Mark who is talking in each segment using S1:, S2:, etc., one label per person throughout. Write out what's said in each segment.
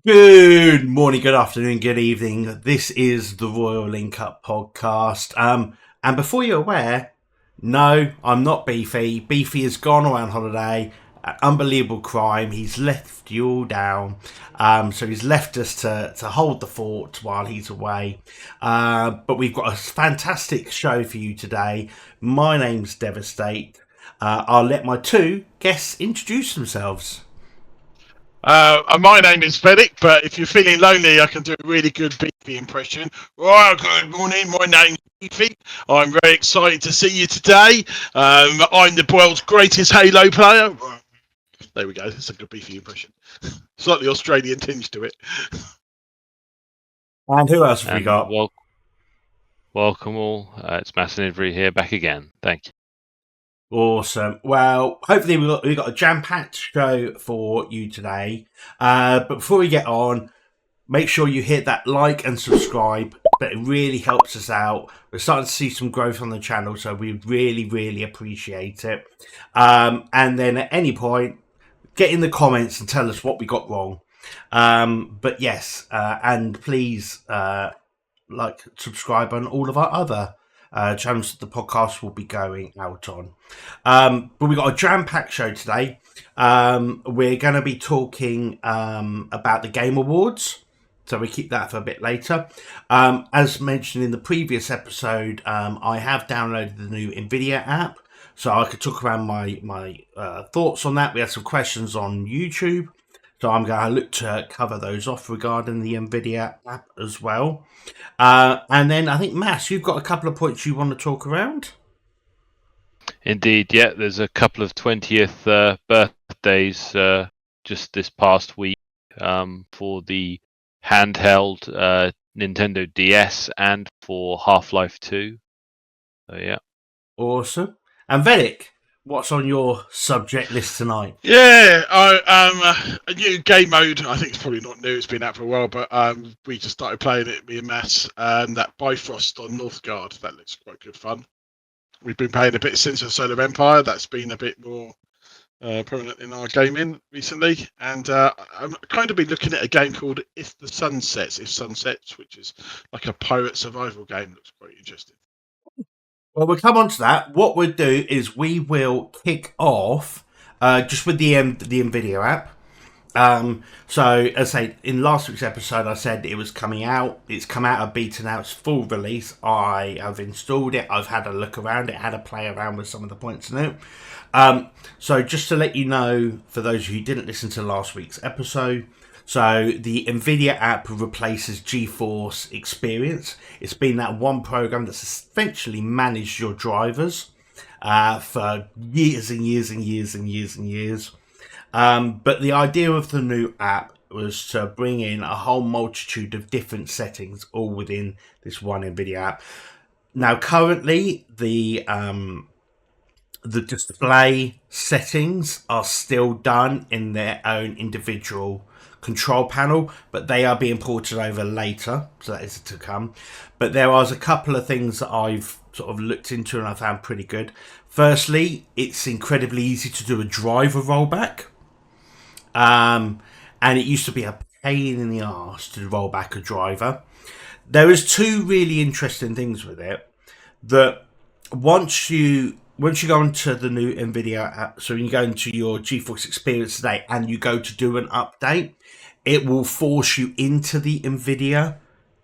S1: Good morning, good afternoon, good evening. This is the Royal Link Up podcast. And before you're aware, no, I'm not Beefy. Beefy has gone away on holiday. Unbelievable crime. He's left you all down. So he's left us to hold the fort while he's away. But we've got a fantastic show for you today. My name's Devastate. I'll let my two guests introduce themselves.
S2: My name is Frederick, but if you're feeling lonely, I can do a really good Beefy impression. Right, good morning, my name's Beefy. I'm very excited to see you today. I'm the world's greatest Halo player. There we go, that's a good Beefy impression. Slightly Australian tinge to it.
S1: And who else have we got?
S3: Welcome all. It's Mass and Ivory here, back again. Thank you.
S1: Awesome. Well, hopefully we've got a jam-packed show for you today. But before we get on, make sure you hit that like and subscribe. But it really helps us out. We're starting to see some growth on the channel, so we really, really appreciate it. And then at any point, get in the comments and tell us what we got wrong. But yes, and please subscribe on all of our other channels that the podcast will be going out on. But we've got a jam-packed show today. We're going to be talking about the Game Awards, so we keep that for a bit later. As mentioned in the previous episode, I have downloaded the new Nvidia app, so I could talk around my thoughts on that. We had some questions on YouTube, so I'm going to look to cover those off regarding the Nvidia app as well. And then I think, Mass, you've got a couple of points you want to talk around?
S3: Indeed, yeah, there's a couple of 20th birthdays just this past week for the handheld Nintendo DS and for Half-Life 2. So, yeah.
S1: Awesome. And Vedic, what's on your subject list tonight?
S2: Yeah, a new game mode. I think it's probably not new. It's been out for a while, but we just started playing it, me and Mass. That Bifrost on Northgard. That looks quite good fun. We've been playing a bit since the Solar Empire. That's been a bit more prominent in our gaming recently. And I'm kind of been looking at a game called If Sunsets, which is like a pirate survival game. Looks quite interesting.
S1: Well, we'll come on to that. What we'll do is we will kick off just with the Nvidia app. So, as I say, in last week's episode, I said it was coming out. It's come out of beta now. It's full release. I have installed it. I've had a look around it, had a play around with some of the points in it. So, just to let you know, for those who didn't listen to last week's episode, so the Nvidia app replaces GeForce Experience. It's been that one program that's essentially managed your drivers for years and years and years and years and years. But the idea of the new app was to bring in a whole multitude of different settings all within this one Nvidia app. Now, currently, the display settings are still done in their own individual control panel, but they are being ported over later, so that is to come. But there was a couple of things that I've sort of looked into and I found pretty good. Firstly, it's incredibly easy to do a driver rollback. And it used to be a pain in the arse to roll back a driver. There is two really interesting things with it. That once you go into the new Nvidia app, so when you go into your GeForce Experience today and you go to do an update, it will force you into the Nvidia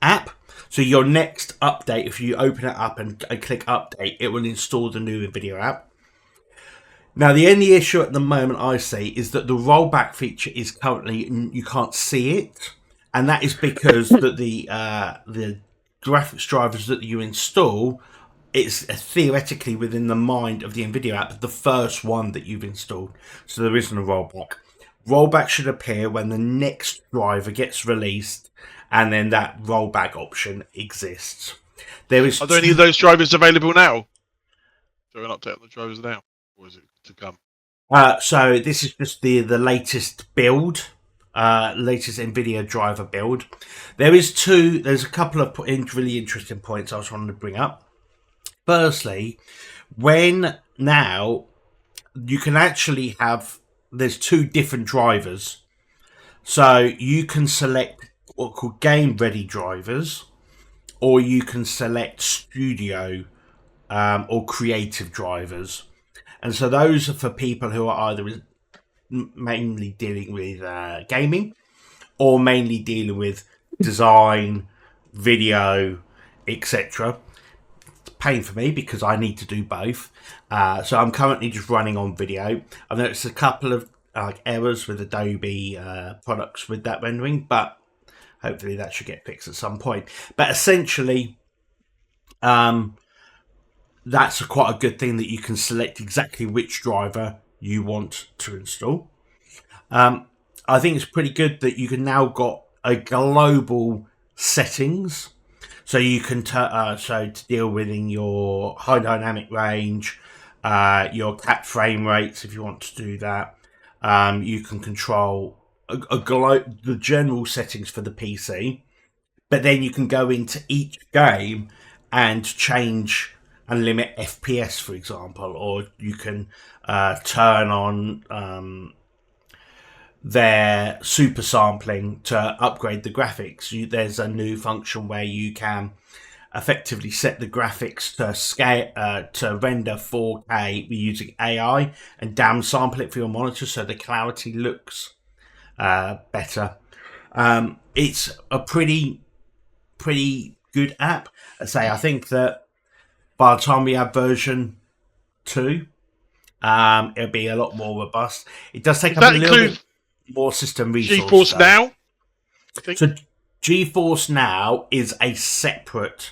S1: app. So your next update, if you open it up and click update, it will install the new Nvidia app. Now, the only issue at the moment I see is that the rollback feature is currently, you can't see it. And that is because that the graphics drivers that you install, it's theoretically within the mind of the Nvidia app, the first one that you've installed. So there isn't a rollback. Rollback should appear when the next driver gets released, and then that rollback option exists.
S2: Are there any of those drivers available now? Is there an update on the drivers now? Or is it to come?
S1: So this is just the latest build, latest Nvidia driver build. There's a couple of really interesting points I was wanting to bring up. Firstly, when now you can actually have, there's two different drivers So you can select what are called game ready drivers, or you can select studio or creative drivers. And so those are for people who are either mainly dealing with gaming or mainly dealing with design, video, etc. Pain for me because I need to do both. So I'm currently just running on video. I've noticed a couple of errors with Adobe products with that rendering, but hopefully that should get fixed at some point. But essentially, that's quite a good thing that you can select exactly which driver you want to install. I think it's pretty good that you can now got a global settings, so you can so to deal with in your high dynamic range, your cap frame rates if you want to do that. You can control the general settings for the PC, but then you can go into each game and change and limit FPS, for example, or you can turn on their super sampling to upgrade the graphics. There's a new function where you can effectively set the graphics to scale to render 4K using AI and downsample it for your monitor so the clarity looks better. It's a pretty good app. I think that by the time we have version 2, it'll be a lot more robust. It does take up a little bit more system resources.
S2: GeForce Now, I think.
S1: So GeForce Now is a separate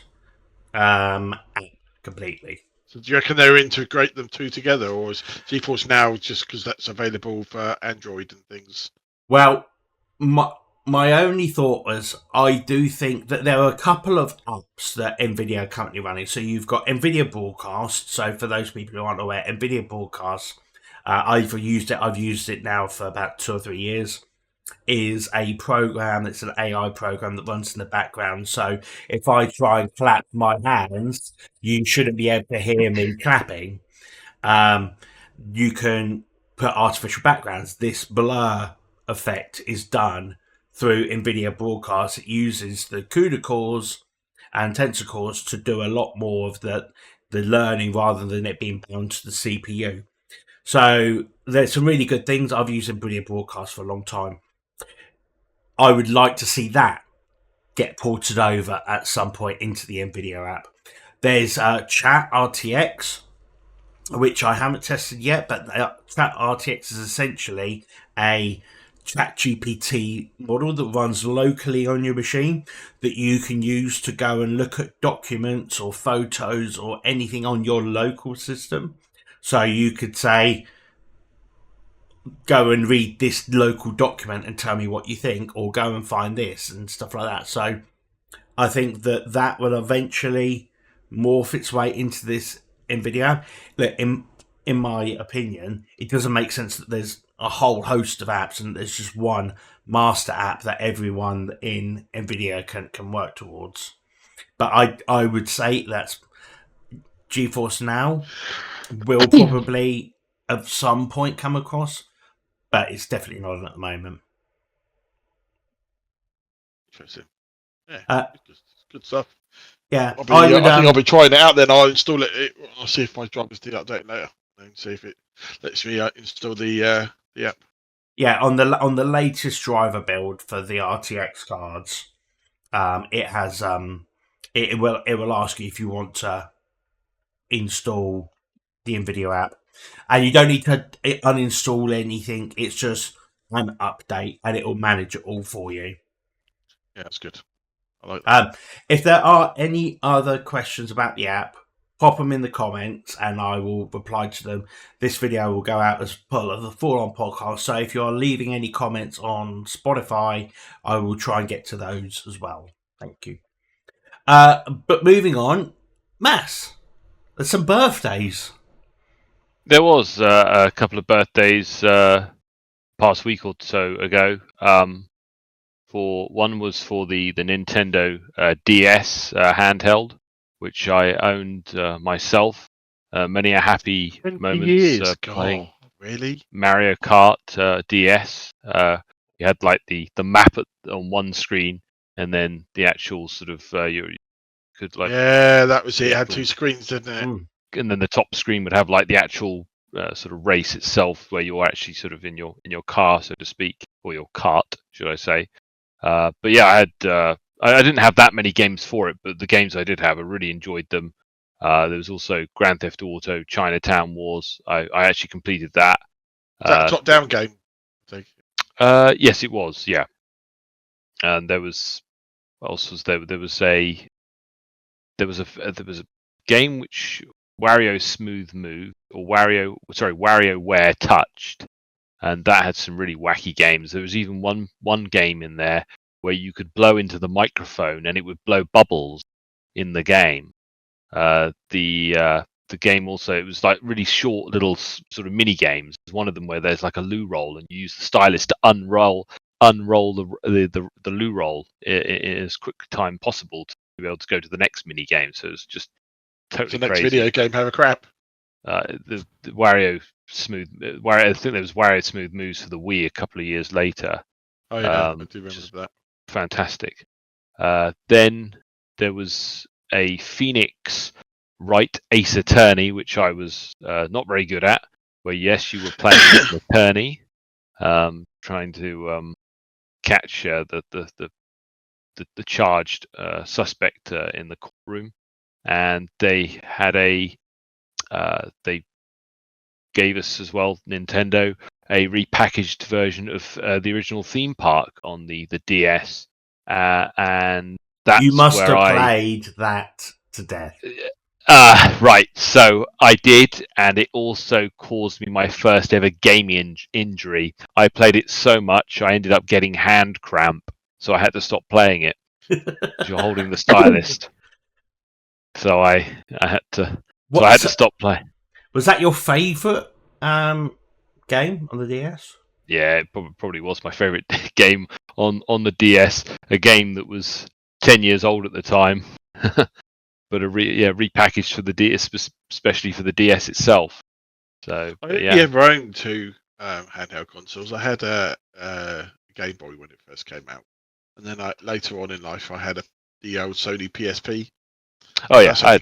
S1: app completely.
S2: So do you reckon they'll integrate them two together, or is GeForce Now just because that's available for Android and things?
S1: Well, my only thought was I do think that there are a couple of apps that Nvidia are currently running. So you've got Nvidia Broadcast. So for those people who aren't aware, Nvidia Broadcast, I've used it now for about 2 or 3 years. Is a program that's an AI program that runs in the background. So if I try and clap my hands, you shouldn't be able to hear me clapping. You can put artificial backgrounds. This blur effect is done through Nvidia Broadcast. It uses the CUDA cores and tensor cores to do a lot more of the learning rather than it being bound to the CPU. So there's some really good things. I've used Nvidia Broadcast for a long time. I would like to see that get ported over at some point into the Nvidia app. There's Chat RTX, which I haven't tested yet, but Chat RTX is essentially a ChatGPT model that runs locally on your machine that you can use to go and look at documents or photos or anything on your local system. So you could say, go and read this local document and tell me what you think, or go and find this and stuff like that. So I think that will eventually morph its way into this Nvidia. In my opinion, it doesn't make sense that there's a whole host of apps and there's just one master app that everyone in Nvidia can work towards. But I would say that's GeForce Now will probably at some point come across, but it's definitely not at the moment.
S2: Interesting. Yeah, good stuff.
S1: Yeah,
S2: I think I'll be trying it out. Then I'll install it. I'll see if my drivers do update later and see if it lets me install the app.
S1: Yeah, on the latest driver build for the RTX cards, it has it will ask you if you want to install the Nvidia app, and you don't need to uninstall anything. It's just an update, and it will manage it all for you.
S2: Yeah, that's good. I like that.
S1: If there are any other questions about the app, pop them in the comments and I will reply to them. This video will go out as part of the full-on podcast, so if you're leaving any comments on Spotify, I will try and get to those as well. Thank you. But moving on, Mass, there's some birthdays.
S3: There was a couple of birthdays past week or so ago. For one was for the Nintendo DS handheld, which I owned myself. Many a happy moments playing
S2: really
S3: Mario Kart DS. You had like the map on one screen, and then the actual sort of you could like
S2: Yeah, that was it. It
S3: the
S2: had
S3: actual,
S2: two screens, didn't it?
S3: and then the top screen would have like the actual sort of race itself, where you're actually sort of in your car, so to speak, or your cart, should I say? But yeah, I had I didn't have that many games for it, but the games I did have, I really enjoyed them. There was also Grand Theft Auto, Chinatown Wars. I actually completed that.
S2: Was that a top-down game?
S3: Yes, it was. Yeah, and there was what else was there? There was a game which Wario Smooth Move or WarioWare touched, and that had some really wacky games. There was even one game in there where you could blow into the microphone and it would blow bubbles in the game. The game also, it was like really short little sort of mini games. There's one of them where there's like a loo roll and you use the stylus to unroll the loo roll in as quick time possible to be able to go to the next mini game. So it's just totally
S2: the next
S3: crazy.
S2: video game have a crap.
S3: The Wario Smooth, I think there was Wario Smooth Moves for the Wii a couple of years later.
S2: Oh yeah, I do remember that.
S3: Fantastic. Then there was a Phoenix Wright Ace Attorney, which I was not very good at. Where yes, you were playing an attorney, trying to catch the charged suspect in the courtroom, and they had they gave us as well, Nintendo, a repackaged version of the original theme park on the DS, and that's
S1: you must
S3: where
S1: have played that to death.
S3: Right, so I did, and it also caused me my first ever gaming injury. I played it so much, I ended up getting hand cramp, so I had to stop playing it. You're holding the stylus, so I had to. So I had to stop playing.
S1: Was that your favourite game on the DS?
S3: Yeah, it probably was my favourite game on the DS. A game that was 10 years old at the time, but repackaged for the DS, especially for the DS itself. So
S2: I only ever owned two handheld consoles. I had a Game Boy when it first came out, and then later on in life I had the old Sony PSP.
S3: Oh yeah, I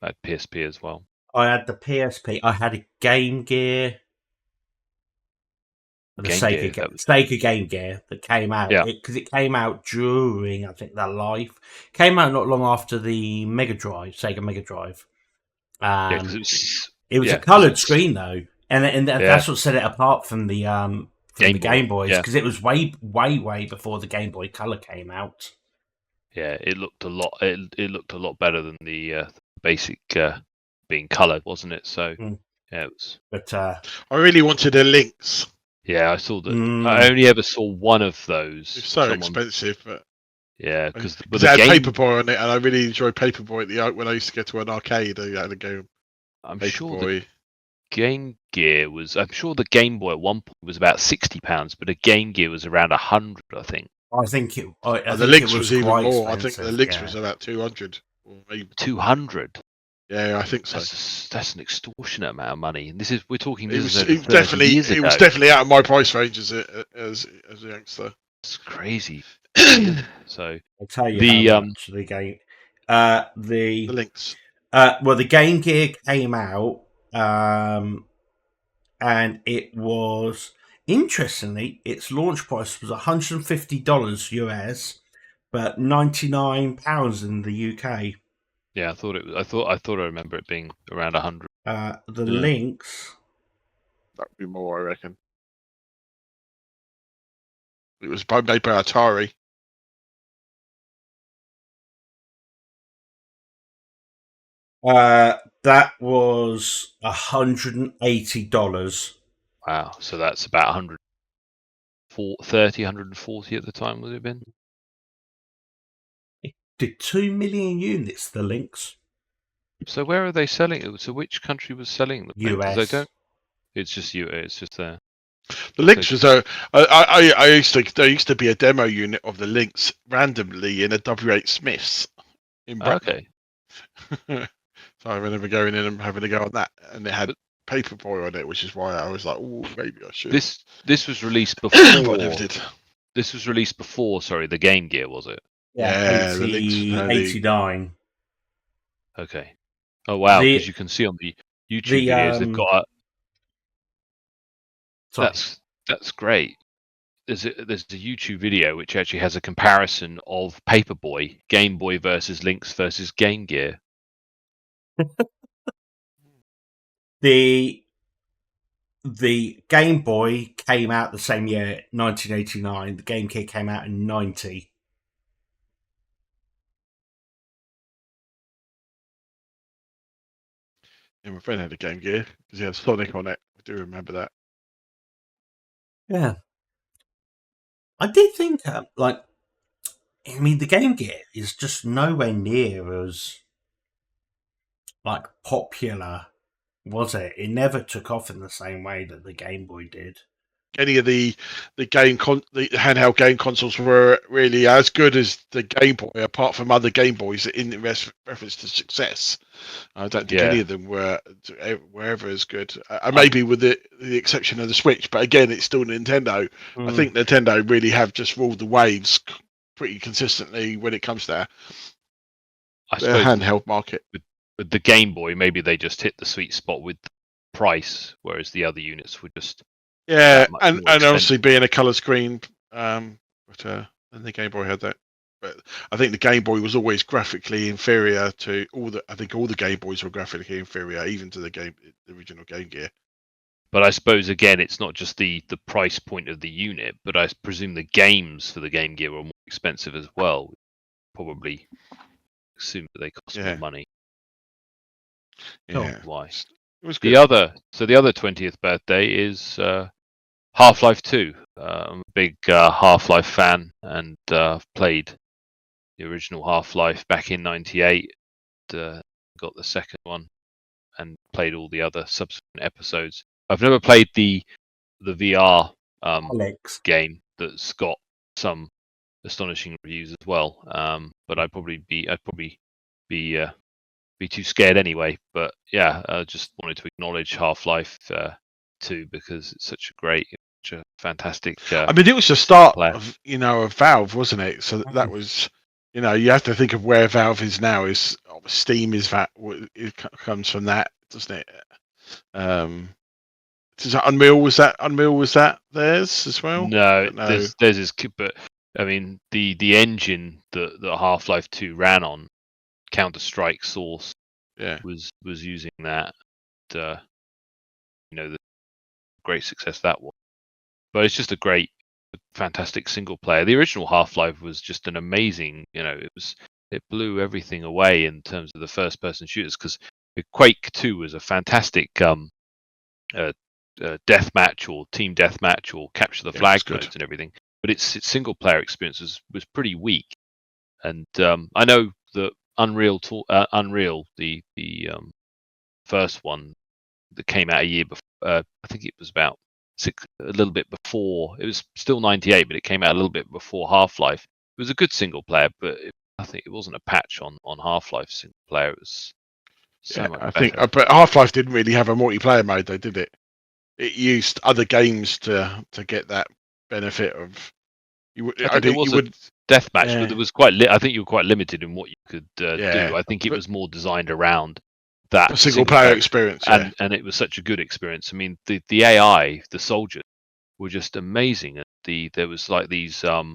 S3: had PSP as well.
S1: I had the PSP. I had a Game Gear. The Sega Game Gear that came out because it came out during, I think, their life. Came out not long after the Sega Mega Drive. It was a coloured screen though, and that's what set it apart from the Game Boys, because it was way before the Game Boy Color came out.
S3: Yeah, it looked a lot. It looked a lot better than the basic being coloured, wasn't it? So yeah, it was.
S1: But
S2: I really wanted a Lynx.
S3: Yeah, I saw that. I only ever saw one of those.
S2: It's so expensive, but
S3: yeah, because
S2: it had Paperboy on it, and I really enjoyed Paperboy when I used to go to an arcade. I had a game.
S3: I'm sure the Game Gear was. I'm sure the Game Boy at one point was about £60, but a Game Gear was around 100, I think.
S1: I think it.
S2: The Lynx was even more. I think the Lynx was about 200, or maybe
S3: 200.
S2: Yeah, I think so.
S3: That's an extortionate amount of money, and we're talking.
S2: It was definitely out of my price range as a youngster.
S3: It's crazy. So
S1: I'll tell you how much the game. The
S2: Lynx.
S1: Well, the Game Gear came out, and it was interestingly its launch price was $150 US, but £99 in the UK.
S3: Yeah, I thought it was. I thought I remember it being around 100.
S1: The Lynx.
S2: That would be more, I reckon. It was made by Atari.
S1: That was $180.
S3: Wow, so that's about 140 at the time. Would it have been?
S1: It did 2 million units. The Lynx.
S3: So where are they selling it? So which country was selling them?
S1: US.
S3: They don't. It's just US. It's just there.
S2: The Lynx was there used to be a demo unit of the Lynx randomly in a W8 Smiths in Brighton.
S3: Okay.
S2: So I remember going in and having a go on that, and it had Paperboy on it, which is why I was like, oh, maybe I should.
S3: This was released
S2: But I never
S3: before.
S2: did.
S3: This was released before. Sorry, the Game Gear, was it?
S2: Yeah, the links from early.
S1: 89.
S3: Okay. Oh wow,
S1: The-
S3: because you can see on the YouTube
S1: the,
S3: videos they've got.
S1: Sorry.
S3: That's great. There's a YouTube video which actually has a comparison of Paperboy, Game Boy versus Lynx versus Game Gear.
S1: The Game Boy came out the same year, 1989. The Game Gear came out in 90.
S2: Yeah, my friend had a Game Gear because he had Sonic on it. I do remember that.
S1: Yeah. I did think, the Game Gear is just nowhere near as, popular, was it? It never took off in the same way that the Game Boy did.
S2: Any of the handheld game consoles were really as good as the Game Boy, apart from other Game Boys in reference to success. I don't think any of them were ever as good. Maybe with the exception of the Switch, but again, it's still Nintendo. I think Nintendo really have just ruled the waves pretty consistently when it comes to their handheld market.
S3: With the Game Boy, maybe they just hit the sweet spot with the price, whereas the other units were just
S2: and obviously being a color screen, and the Game Boy had that. But I think the Game Boy was always graphically inferior to all the Game Boys were graphically inferior, even to the original Game Gear.
S3: But I suppose again, it's not just the price point of the unit, but I presume the games for the Game Gear were more expensive as well. Probably assume that they cost more money.
S2: Yeah,
S3: why?
S2: It was good.
S3: The other 20th birthday is Half-Life 2. I'm a big Half-Life fan, and played the original Half-Life back in '98. Got the second one, and played all the other subsequent episodes. I've never played the VR game that's got some astonishing reviews as well. But I'd probably be too scared anyway. But yeah, I just wanted to acknowledge Half-Life 2 because it's such a fantastic.
S2: It was the start of Valve, wasn't it? So that was, you have to think of where Valve is now. Is Steam is that it comes from that, doesn't it? Is that Unreal? Was that theirs as well?
S3: No, theirs is. But I mean, the engine that Half-Life 2 ran on, Counter-Strike Source, was using that. The great success that was. But it's just a fantastic single player. The original Half-Life was just an amazing. It blew everything away in terms of the first-person shooters, because Quake 2 was a fantastic deathmatch or team deathmatch or capture the flag modes and everything. But its single player experience was pretty weak. And I know that Unreal, the first one that came out a year before, I think it was about a little bit before. It was still '98, but it came out a little bit before Half-Life. It was a good single player, but I think it wasn't a patch on Half-Life single player. It was so much better.
S2: But Half-Life didn't really have a multiplayer mode, though, did it? It used other games to get that benefit of.
S3: I think it was a deathmatch, but it was I think you were quite limited in what you could do. I think it was more designed around that
S2: single player experience,
S3: and it was such a good experience. I mean, the AI, the soldiers, were just amazing, and there was like these sort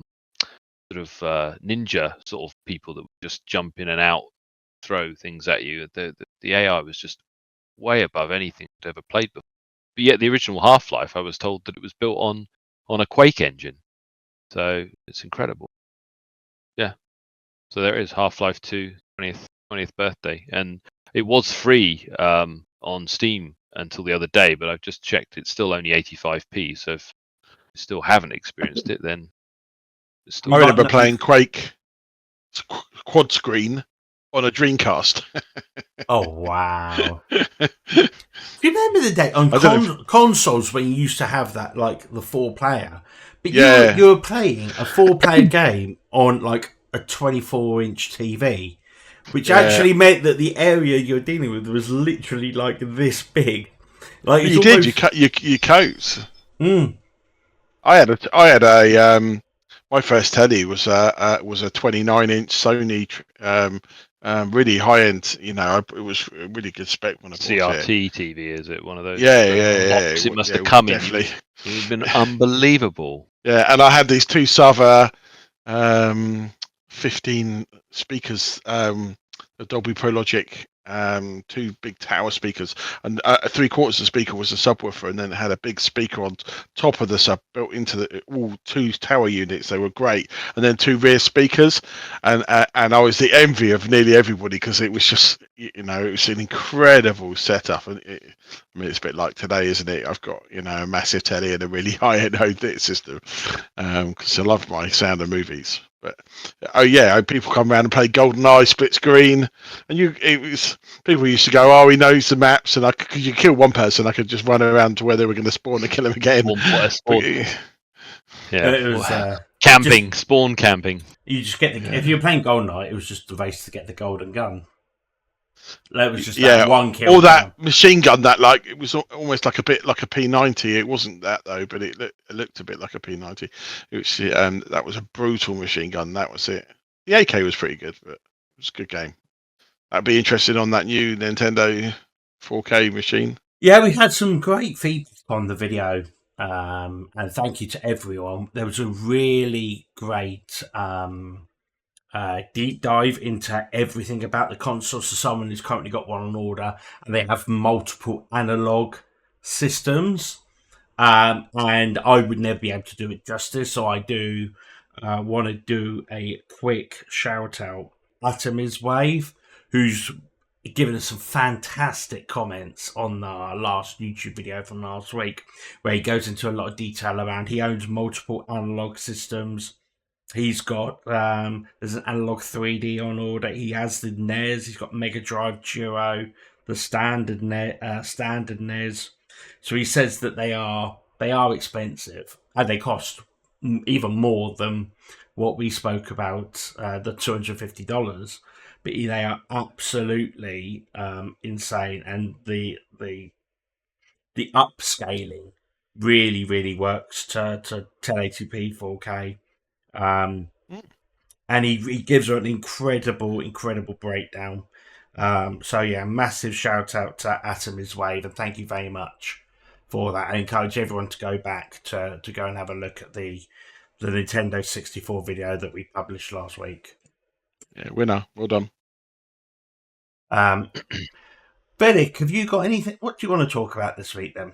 S3: of ninja sort of people that would just jump in and out, throw things at you. The AI was just way above anything I'd ever played before. But yet the original Half-Life, I was told that it was built on a Quake engine, so it's incredible. Yeah, so there is Half-Life 2 20th birthday, and it was free on Steam until the other day, but I've just checked, it's still only 85p. So if you still haven't experienced it, then it's still.
S2: I remember playing Quake quad screen on a Dreamcast.
S1: Oh wow! Do you remember the day on consoles when you used to have that, like the 4-player? But you were playing a 4-player game on like a 24-inch TV, which actually meant that the area you're dealing with was literally like this big. Like
S2: You did. You cut your coats.
S1: Mm.
S2: I had a my first telly was a 29-inch Sony, really high end. You know, it was a really good spec when I bought it.
S3: CRT TV, is it one of those?
S2: Yeah,
S3: Box it must have come in.
S2: definitely.
S3: It would have been unbelievable.
S2: Yeah, and I had these two Sava 15 speakers, the Dolby Pro Logic, two big tower speakers, and 3/4 of the speaker was a subwoofer, and then it had a big speaker on top of the sub built into the all two tower units. They were great, and then two rear speakers, and I was the envy of nearly everybody because it was just, you know, it was an incredible setup. And I mean, it's a bit like today, isn't it? I've got, you know, a massive telly and a really high-end home theatre system because I love my sound of movies. But oh yeah, people come around and play GoldenEye split screen, and people used to go, oh, he knows the maps, and because you kill one person, I could just run around to where they were going to spawn and kill him again.
S3: Yeah,
S1: it was
S3: camping, spawn camping.
S1: You just get if you're playing GoldenEye, it was just the race to get the golden gun. That was just that one kill.
S2: Or that machine gun that, like, it was almost like a bit like a P90. It wasn't that though, but it looked a bit like a P90. It was that was a brutal machine gun. That was it. The AK was pretty good, but it was a good game. I'd be interested on that new Nintendo 4K machine.
S1: Yeah, we had some great feedback on the video, and thank you to everyone. There was a really great deep dive into everything about the console. So someone who's currently got one on order, and they have multiple analog systems, and I would never be able to do it justice. So I do want to do a quick shout out Atomiz Wave, who's given us some fantastic comments on our last YouTube video from last week, where he goes into a lot of detail around he owns multiple analog systems. He's got there's an analog 3D on order. He has the NES. He's got Mega Drive Duo, the standard NES. So he says that they are expensive and they cost even more than what we spoke about, the $250. But they are absolutely insane, and the upscaling really works to 1080p 4K. And he gives her an incredible breakdown. So yeah, massive shout out to Atomiz Wave, and thank you very much for that. I encourage everyone to go back to go and have a look at the Nintendo 64 video that we published last week.
S2: Yeah, winner. Well done.
S1: Benick, have you got anything? What do you want to talk about this week then?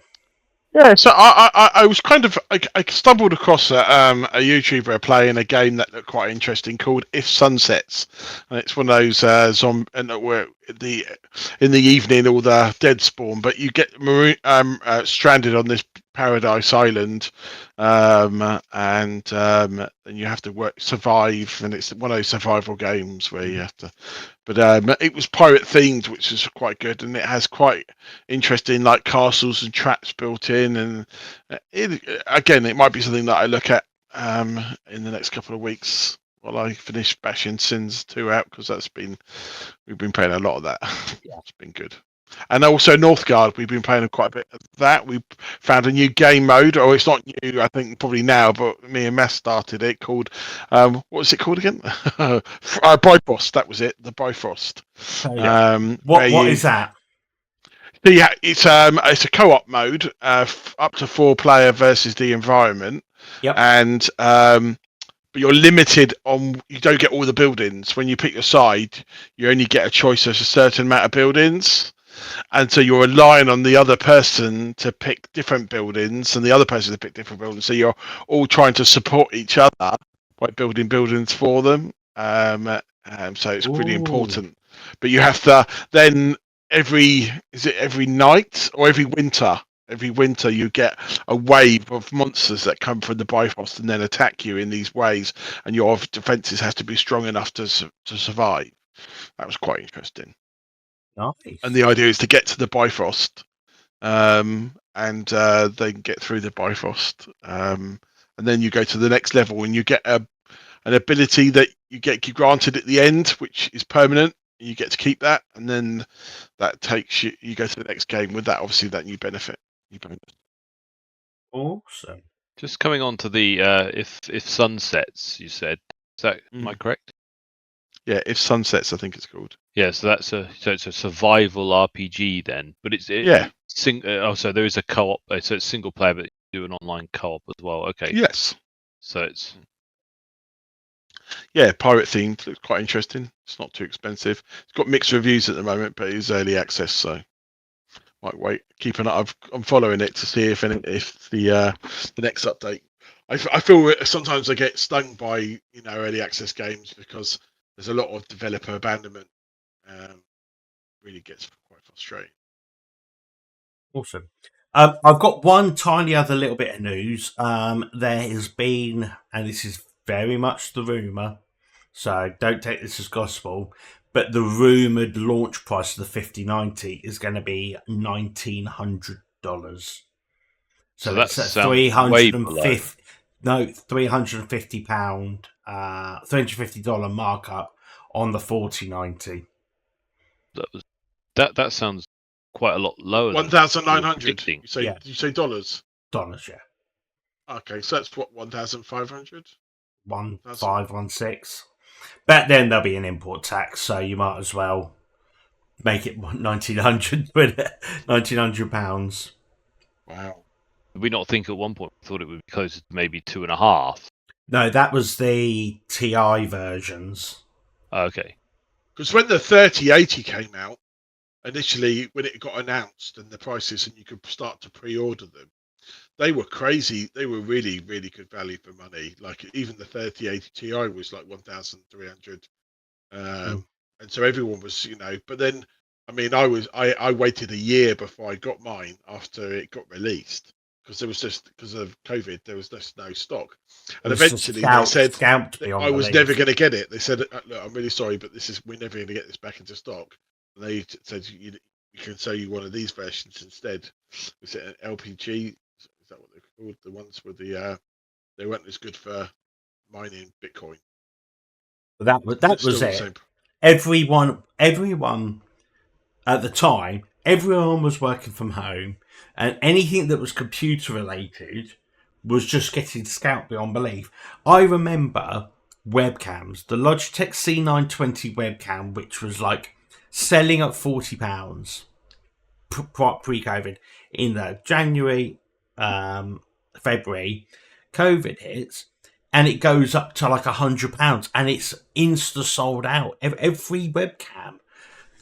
S2: Yeah, so I was kind of I stumbled across a YouTuber playing a game that looked quite interesting called If Sunsets, and it's one of those where in the evening all the dead spawn, but you get stranded on this paradise island, and you have to survive, and it's one of those survival games where you have to. But it was pirate themed, which is quite good, and it has quite interesting like castles and traps built in. And it might be something that I look at in the next couple of weeks while I finish bashing Sins 2 out, because we've been playing a lot of that. Yeah. It's been good. And also Northgard, we've been playing quite a bit of that. We found a new game mode, or it's not new, I think probably now, but me and Matt started it, called, what was it called again? Bifrost, that was it, the Bifrost.
S1: Oh, yeah. What is that?
S2: Yeah, it's a co-op mode, up to 4-player versus the environment.
S1: Yep.
S2: And but you're limited on, you don't get all the buildings. When you pick your side, you only get a choice of a certain amount of buildings. And so you're relying on the other person to pick different buildings and the other person to pick different buildings. So you're all trying to support each other by building buildings for them. So it's really important. But you have to then every night or every winter? Every winter you get a wave of monsters that come from the Bifrost and then attack you in these ways, and your defenses have to be strong enough to survive. That was quite interesting.
S1: Nice.
S2: And the idea is to get to the Bifrost, and then get through the Bifrost, and then you go to the next level, and you get an ability that you get granted at the end, which is permanent. You get to keep that, and then that takes you. You go to the next game with that. Obviously, that new benefit. New bonus.
S1: Awesome.
S3: Just coming on to the if sunsets, you said. Is that am I correct?
S2: Yeah, if sunsets, I think it's called.
S3: Yeah, so it's a survival RPG then, but
S2: Yeah.
S3: So there is a co-op. So it's single player, but you do an online co-op as well. Okay.
S2: Yes.
S3: So it's
S2: pirate themed. Looks quite interesting. It's not too expensive. It's got mixed reviews at the moment, but it's early access, so might wait. Keep an eye. I'm following it to see if the next update. I feel sometimes I get stung by early access games because there's a lot of developer abandonment. Really gets quite frustrating.
S1: Awesome. I've got one tiny other little bit of news. There has been, and this is very much the rumour, so don't take this as gospel, but the rumoured launch price of the 5090 is going to be $1,900. So
S3: that
S1: that's
S3: sounds way below.
S1: £350, $350 markup on the 4090.
S3: That sounds quite a lot lower.
S2: 1,900. You say
S1: Yeah.
S2: you say dollars?
S1: Dollars, yeah.
S2: Okay, so that's what 1,500.
S1: 1516. But then there'll be an import tax, so you might as well make it £1,900.
S2: Wow.
S3: Did we not think at one point we thought it would be closer to maybe 2.5?
S1: No, that was the TI versions.
S3: Okay.
S2: Because when the 3080 came out, initially when it got announced and the prices and you could start to pre-order them, they were crazy. They were really, really good value for money. Like even the 3080 Ti was like 1,300. And so everyone was, but then, I mean, I waited a year before I got mine after it got released because because of COVID, there was just no stock. And eventually they said I was never going to get it. They said, look, I'm really sorry, but we're never going to get this back into stock. And they said, you can sell you one of these versions instead. Is it an LPG? Is that what they're called? The ones with they weren't as good for mining Bitcoin.
S1: That was it. Everyone at the time, everyone was working from home, and anything that was computer related was just getting scalped beyond belief. I remember webcams, the Logitech C920 webcam, which was like selling at £40 pre-COVID in the January, February, COVID hits, and it goes up to like £100, and it's insta sold out. Every webcam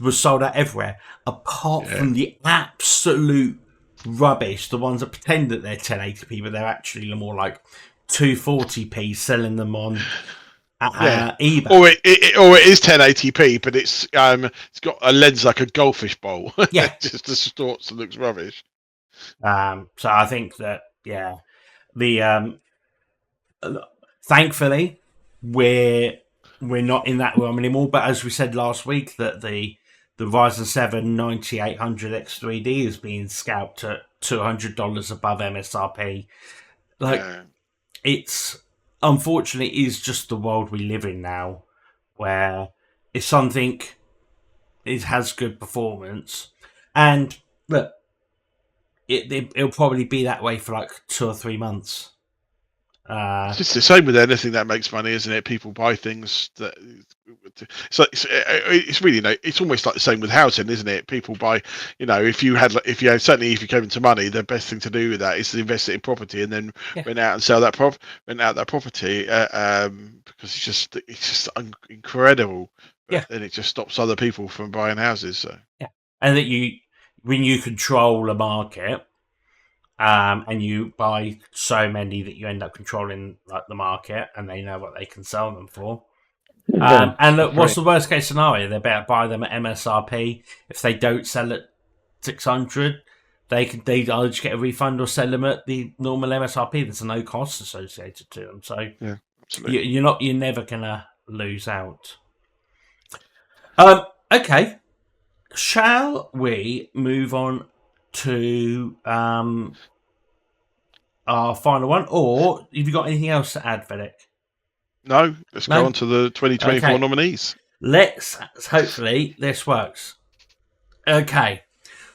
S1: was sold out everywhere, apart from the absolute rubbish, the ones that pretend that they're 1080p, but they're actually more like 240p, selling them on eBay.
S2: Or it is 1080p, but it's got a lens like a goldfish bowl.
S1: Yeah,
S2: just distorts and looks rubbish.
S1: So I think that the thankfully we're not in that realm anymore. But as we said last week, that the Ryzen 7 9800 X3D is being scalped at $200 above MSRP. It's unfortunately is just the world we live in now, where if something has good performance, and look, it'll probably be that way for like 2 or 3 months.
S2: It's just the same with anything that makes money, isn't it? People buy things that it's really it's almost like the same with housing, isn't it? People buy, if you came into money, the best thing to do with that is to invest it in property and then rent out and sell that property because it's just incredible. And it just stops other people from buying houses. So
S1: and that when you control a market. And you buy so many that you end up controlling like the market, and they know what they can sell them for. And look, what's the worst case scenario? They better buy them at MSRP. If they don't sell at 600, they either just get a refund or sell them at the normal MSRP. There's no cost associated to them, so
S2: absolutely.
S1: You're never gonna lose out. Okay, shall we move on to our final one, or have you got anything else to add, Vedic?
S2: No, let's go on to the 2024 nominees.
S1: Hopefully this works. Okay,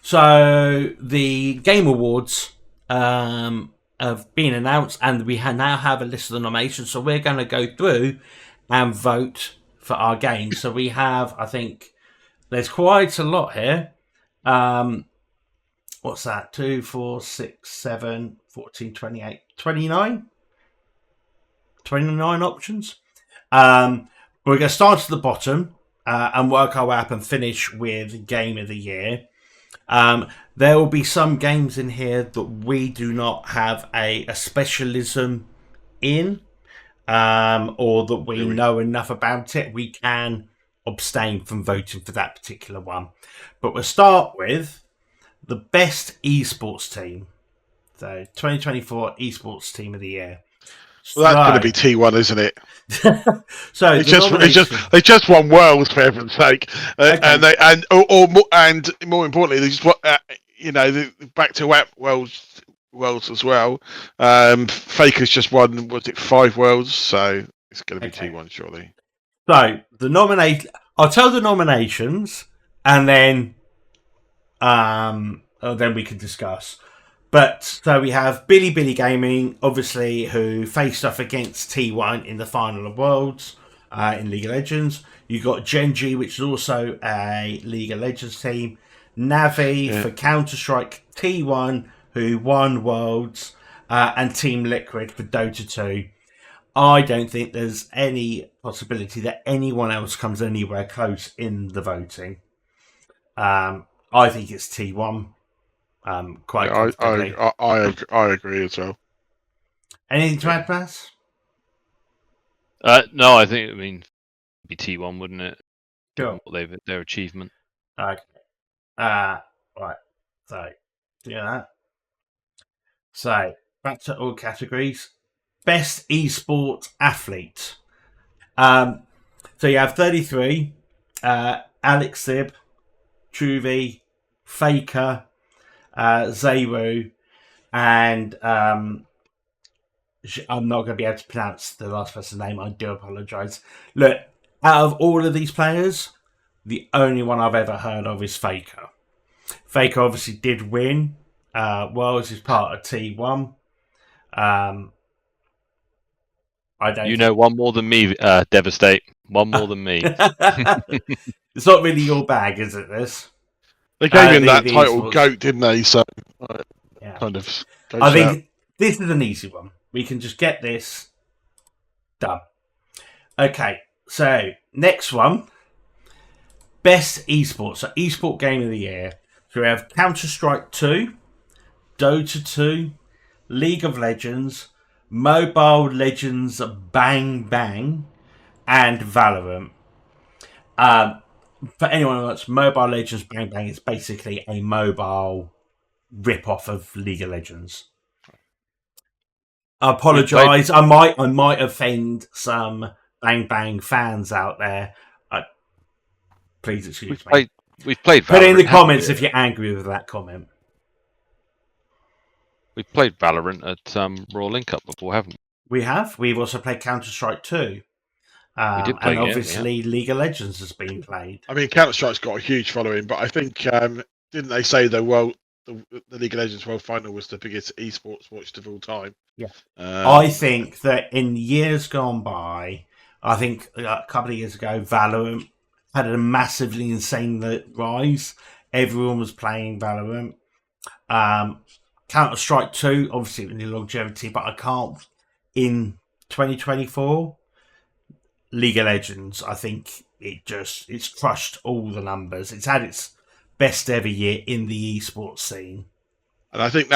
S1: so the Game Awards have been announced, and we now have a list of the nominations. So we're going to go through and vote for our games. So we have, I think, there's quite a lot here. What's that? 2, 4, 6, 7, 14, 28, 29? 29 options. We're going to start at the bottom and work our way up and finish with Game of the Year. There will be some games in here that we do not have a specialism in, or that we know enough about it. We can abstain from voting for that particular one. But we'll start with the best esports team. So 2024 esports team of the year.
S2: Well, that's going to be T1, isn't it?
S1: So
S2: they just won Worlds, for heaven's sake,
S1: Okay.
S2: and more importantly, they just back to Worlds as well. Faker's just won, was it 5 Worlds? So it's going to be T1 surely.
S1: So I'll tell the nominations, and then we can discuss. But so we have Billy Gaming, obviously, who faced off against T1 in the final of Worlds in League of Legends. You've got Genji, which is also a League of Legends team. Navi for Counter-Strike, T1, who won Worlds, and Team Liquid for Dota 2. I don't think there's any possibility that anyone else comes anywhere close in the voting. I think it's T1. Quite comfortably.
S2: I agree as well.
S1: Anything to add, Bass?
S3: No, I think it'd be T1, wouldn't it?
S1: Sure.
S3: Their achievement.
S1: Okay. Right. So do that. So back to all categories. Best esports athlete. So you have 33. Alex Sib, Truvi, Faker, Zayru, and I'm not going to be able to pronounce the last person's name. I do apologise. Look, out of all of these players, the only one I've ever heard of is Faker. Faker obviously did win Worlds as part of T1. I don't.
S3: One more than me, Devastate. One more than me.
S1: It's not really your bag, is it? This.
S2: They gave him that title, GOAT, didn't they? So, kind of.
S1: I think this is an easy one. We can just get this done. Okay, so next one. Best esports. So esport game of the year. So we have Counter-Strike 2, Dota 2, League of Legends, Mobile Legends Bang Bang, and Valorant. For anyone who wants, Mobile Legends Bang Bang is basically a mobile rip-off of League of Legends. I apologise. I might offend some Bang Bang fans out there. Please excuse me.
S3: We've played Valorant.
S1: Put it in the comments if you're angry with that comment.
S3: We've played Valorant at Royal Link Up before, haven't we?
S1: We have. We've also played Counter-Strike 2.
S3: We did play
S1: and obviously League of Legends has been played.
S2: I mean, Counter-Strike's got a huge following, but I think, didn't they say the League of Legends World Final was the biggest esports watched of all time?
S1: Yeah. I think that in years gone by, I think a couple of years ago, Valorant had a massively insane rise. Everyone was playing Valorant. Counter-Strike 2, obviously in the longevity, but I can't. In 2024, League of Legends, I think it's crushed all the numbers. It's had its best ever year in the esports scene.
S2: And I think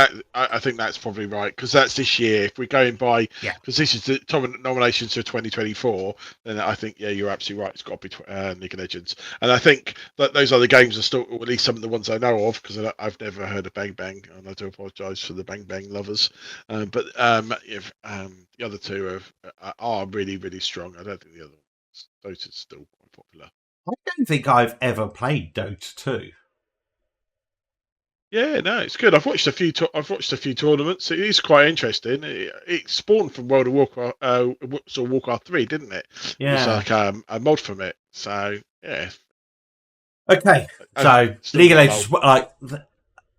S2: that's probably right, because that's this year. If we're going by, because this is the top nominations for 2024, then I think you're absolutely right. It's got to be League of Legends, and I think that those other games are still, or at least some of the ones I know of, because I've never heard of Bang Bang, and I do apologise for the Bang Bang lovers. But the other two are really, really strong. I don't think the other ones, Dota's still quite popular.
S1: I don't think I've ever played Dota 2.
S2: Yeah, no, it's good. I've watched a few tournaments. It is quite interesting. It spawned from World of Warcraft, Warcraft 3, didn't it?
S1: Yeah,
S2: it was like a mod from it. So Yeah.
S1: Okay,
S2: And
S1: so
S2: still
S1: League of
S2: got
S1: Legends,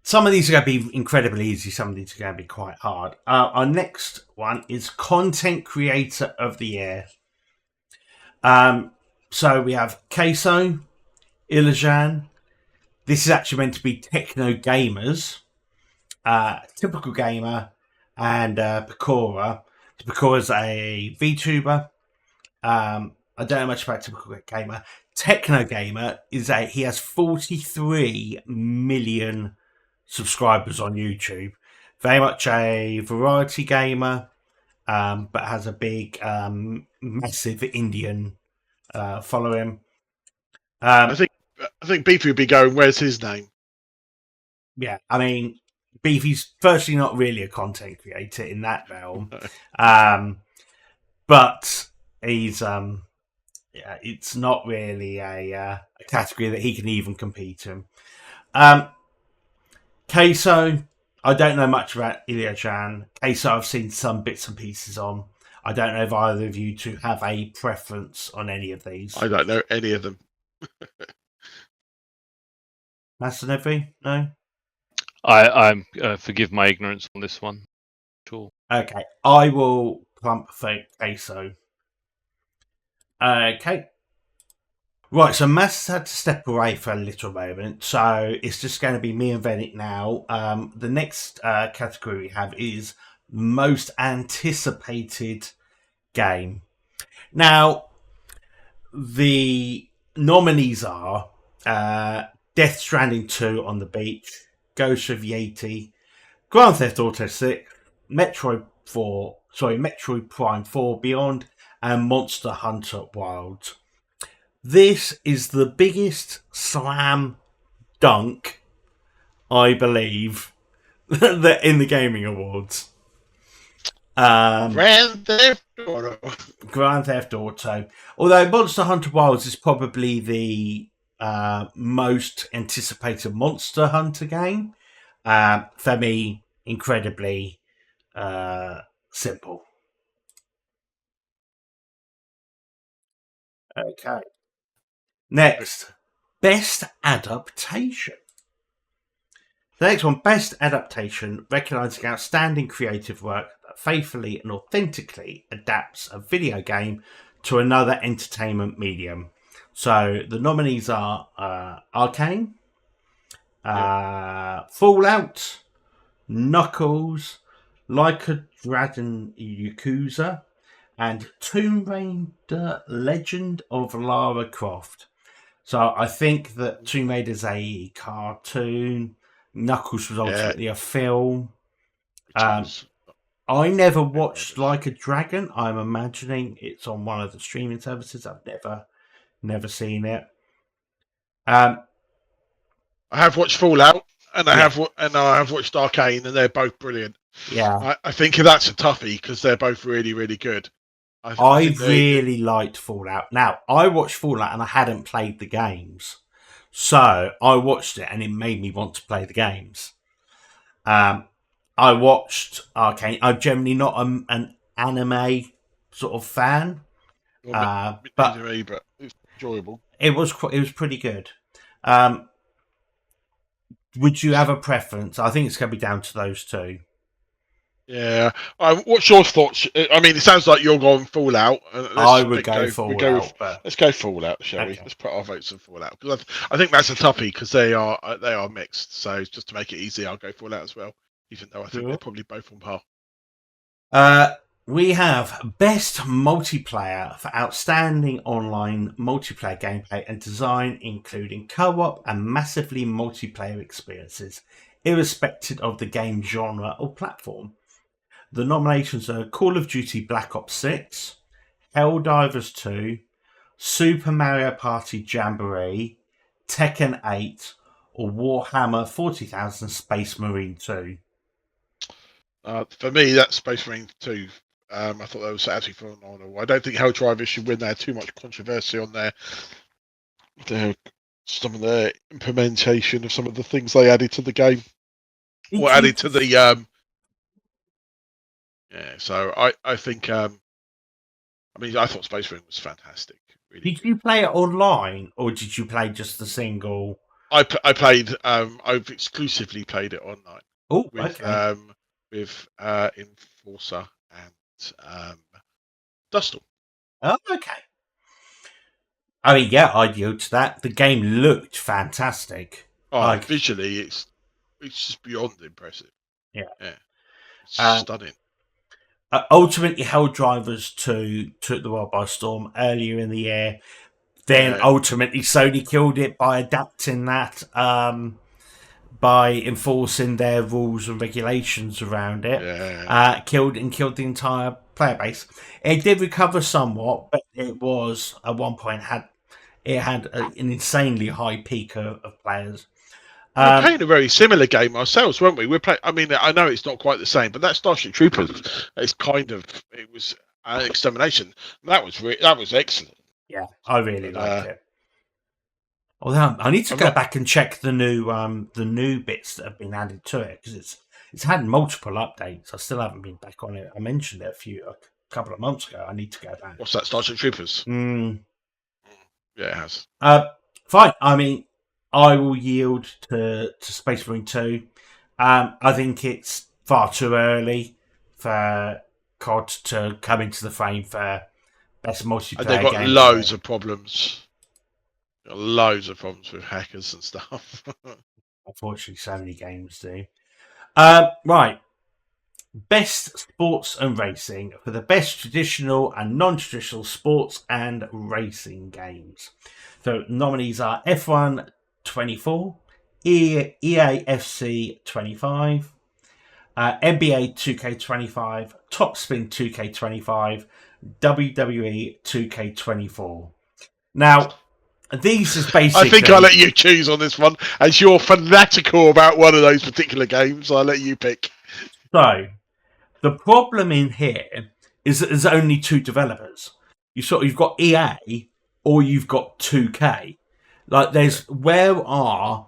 S1: some of these are going to be incredibly easy, some of these are going to be quite hard. Our next one is Content Creator of the Year. So we have Queso, Ilajan. This is actually meant to be Techno Gamers, Typical Gamer, and Pecora. Pecora's a VTuber. I don't know much about Typical Gamer. Techno Gamer he has 43 million subscribers on YouTube. Very much a variety gamer, but has a big, massive Indian following.
S2: I think Beefy would be going, where's his name?
S1: Yeah, I mean, Beefy's firstly not really a content creator in that realm, but he's yeah, it's not really a category that he can even compete in. Queso, I don't know much about Ilya-chan. Queso, I've seen some bits and pieces on. I don't know if either of you two have a preference on any of these.
S2: I don't know any of them.
S1: Masanevi? No?
S3: I'm forgive my ignorance on this one. Sure.
S1: Okay, I will plump for Queso. Okay. Right, so Mass had to step away for a little moment, so it's just going to be me and Venick now. The next category we have is most anticipated game. Now, the nominees are Death Stranding 2 on the Beach, Ghost of Yeti, Grand Theft Auto 6, Metroid Prime 4 Beyond, and Monster Hunter Wilds. This is the biggest slam dunk, I believe, that in the gaming awards.
S2: Grand Theft Auto.
S1: Grand Theft Auto. Although Monster Hunter Wilds is probably the most anticipated Monster Hunter game, for me, incredibly simple. Okay. Next, best adaptation. The next one, best adaptation, recognising outstanding creative work that faithfully and authentically adapts a video game to another entertainment medium. So the nominees are Arcane, Fallout, Knuckles, Like a Dragon Yakuza, and Tomb Raider Legend of Lara Croft. So I think that Tomb Raider is a cartoon. Knuckles was ultimately a film. I never watched Like a Dragon. I'm imagining it's on one of the streaming services. I've never seen it.
S2: I have watched Fallout, and I have watched Arcane, and they're both brilliant.
S1: Yeah,
S2: I think that's a toughie because they're both really, really good.
S1: I really liked Fallout. Now, I watched Fallout and I hadn't played the games. So I watched it and it made me want to play the games. I watched Arcane. I'm generally not an anime sort of fan. But
S2: it's enjoyable.
S1: It was pretty good. Would you have a preference? I think it's going to be down to those two.
S2: Yeah. What's your thoughts? I mean, it sounds like you're going Fallout.
S1: I would go Fallout.
S2: Let's go Fallout, shall we? Let's put our votes on Fallout because I think that's a toughie because they are mixed. So just to make it easy, I'll go Fallout as well. Even though I think they're probably both on
S1: par. We have best multiplayer for outstanding online multiplayer gameplay and design, including co-op and massively multiplayer experiences, irrespective of the game genre or platform. The nominations are Call of Duty Black Ops 6, Helldivers 2, Super Mario Party Jamboree, Tekken 8, or Warhammer 40,000 Space Marine 2.
S2: For me, that's Space Marine 2. I thought that was absolutely phenomenal. I don't think Helldivers should win. There too much controversy on some of the implementation of some of the things they added to the game, or added to the Yeah, so I think I thought Space Marine was fantastic. Really
S1: Did
S2: good.
S1: you play it online, or did you play just the single?
S2: I played. I've exclusively played it online
S1: Oh,
S2: with
S1: okay.
S2: Enforcer and Dustle.
S1: Oh, okay. I mean, yeah, I'd yield to that. The game looked fantastic.
S2: Oh,
S1: Like,
S2: visually, it's just beyond impressive.
S1: yeah.
S2: It's
S1: Uh,
S2: stunning.
S1: ultimately, Helldivers 2 took the world by storm earlier in the year. Then,
S2: Yeah,
S1: ultimately, Sony killed it by adapting that, by enforcing their rules and regulations around it.
S2: yeah.
S1: Killed the entire player base. It did recover somewhat, but it was at one point had an insanely high peak of players.
S2: We were playing a very similar game ourselves, weren't we? I mean, I know it's not quite the same, but that Starship Troopers is it was extermination. That was excellent.
S1: Yeah, I really
S2: But
S1: liked it. Although I need to
S2: I'm
S1: go
S2: not.
S1: back and check the new bits that have been added to it, because it's had multiple updates. I still haven't been back on it. I mentioned it a couple of months ago. I need to go back.
S2: What's that? Starship Troopers. Yeah, it has.
S1: Fine. I mean, I will yield to Space Marine 2. I think it's far too early for COD to come into the frame for best
S2: And
S1: multiplayer
S2: they've got
S1: game.
S2: loads of problems. Got loads of problems with hackers and stuff.
S1: Unfortunately, so many games do. Right. Best sports and racing for the best traditional and non-traditional sports and racing games. So nominees are F1 24, EAFC 25, NBA 2K25, Top Spin 2K25, WWE 2K24. Now, these is
S2: I think I'll
S1: basically.
S2: let you choose on this one, as you're fanatical about one of those particular games. I'll let you pick.
S1: So, the problem in here is that there's only two developers. You've got EA or you've got 2K. Like, where are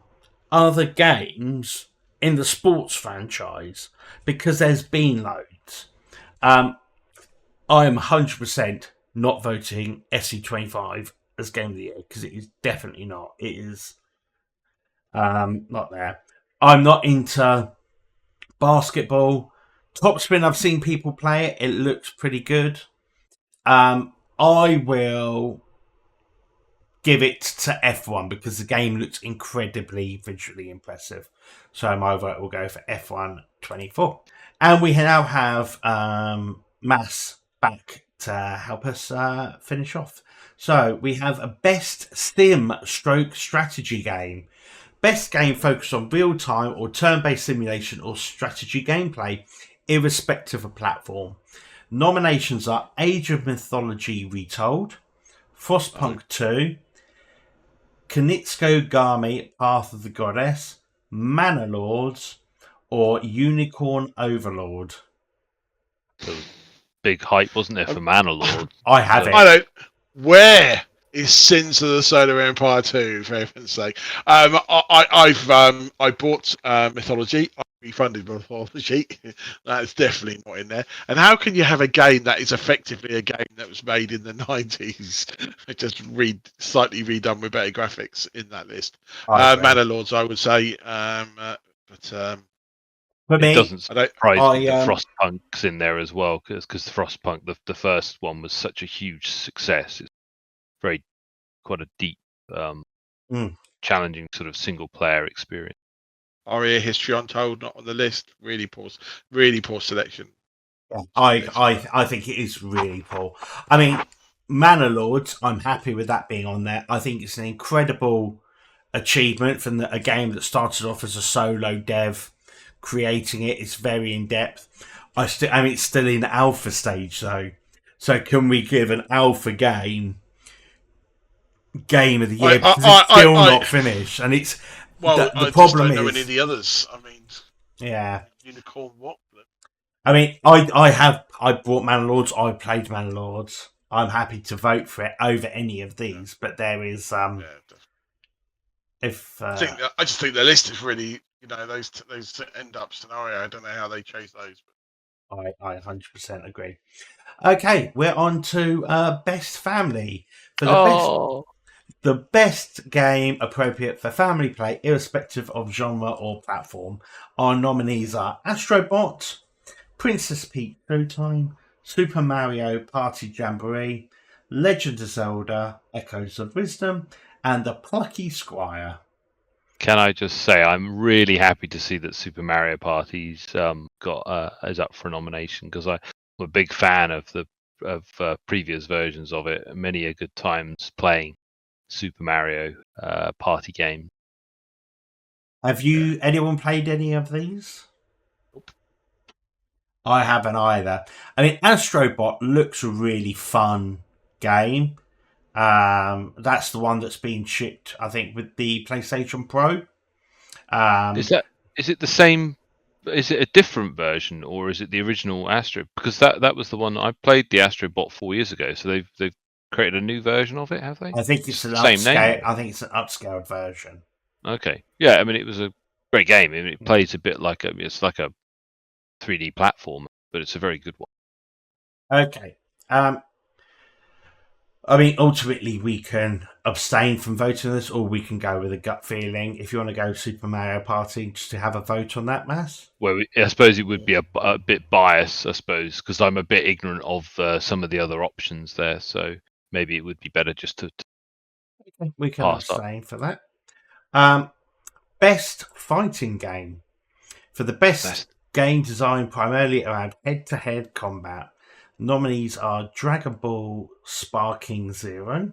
S1: other games in the sports franchise? Because there's been loads. I am 100% not voting SC25 as Game of the Year, because it is definitely not. It is not there. I'm not into basketball. Top Spin, I've seen people play it. It looks pretty good. I will give it to F1 because the game looks incredibly visually impressive. So my vote will go for F1 24. And we now have Mass back to help us finish off. So we have a best sim stroke strategy game. Best game focused on real-time or turn-based simulation or strategy gameplay, irrespective of platform. Nominations are Age of Mythology Retold, Frostpunk 2, Kunitsuko Gami Path of the Goddess, Mana Lords, or Unicorn Overlord.
S3: Big hype, wasn't there, for Mana Lord?
S1: I have it.
S2: I don't. Where is Sins of the Solar Empire 2, for heaven's sake? I bought Mythology. I refunded Mythology. That's definitely not in there. And how can you have a game that is effectively a game that was made in the 90s, just slightly redone with better graphics in that list? Mana Lords, I would say.
S1: For me,
S3: it doesn't surprise me that
S1: I,
S3: Frostpunk's in there as well, because Frostpunk, the first one, was such a huge success. It's quite a deep, challenging sort of single player experience.
S2: Aria History Untold not on the list. Really poor selection.
S1: I think it is really poor. I mean, Mana Lords, I'm happy with that being on there. I think it's an incredible achievement from a game that started off as a solo dev creating it. It's very in depth. I mean, it's still in alpha stage though. So can we give an alpha game of the year, because it's still not finished? And it's the problem
S2: just don't know
S1: is
S2: any of the others. I mean,
S1: yeah.
S2: Unicorn what?
S1: I mean, I bought Mana Lords. I played Mana Lords. I'm happy to vote for it over any of these, but there is if
S2: I just think the list is really, those end up scenario. I don't know how they chose those.
S1: I 100% agree. Okay, we're on to best family. For
S3: Oh,
S1: the best game appropriate for family play, irrespective of genre or platform, our nominees are Astrobot, Princess Peach Showtime, Super Mario Party Jamboree, Legend of Zelda Echoes of Wisdom, and The Plucky Squire.
S3: can I just say I'm really happy to see that Super Mario Party's got is up for a nomination, because I'm a big fan of the previous versions of it. Many a good times playing Super Mario Party game.
S1: Have you anyone played any of these?
S2: Nope.
S1: I haven't either. I mean, Astrobot looks a really fun game. That's the one that's been shipped, I think, with the PlayStation Pro.
S3: Is it the same? Is it a different version, or is it the original Astro? Because that was the one I played, the Astrobot 4 years ago. So they've created a new version of it, have they?
S1: I think it's
S3: Just
S1: an
S3: the same name.
S1: upscale. I think it's an upscaled version.
S3: Okay, yeah. I mean, it was a great game. I mean, it plays a bit like it's like a 3D platform, but it's a very good one.
S1: Okay. I mean, ultimately, we can abstain from voting on this, or we can go with a gut feeling. If you want to go Super Mario Party, just to have a vote on that, Mass.
S3: Well, I suppose it would be a bit biased, I suppose, because I'm a bit ignorant of some of the other options there. So maybe it would be better just to
S1: We can
S3: pass up.
S1: abstain for that. Best fighting game. For the best game designed primarily around head-to-head combat, nominees are Dragon Ball Sparking Zero,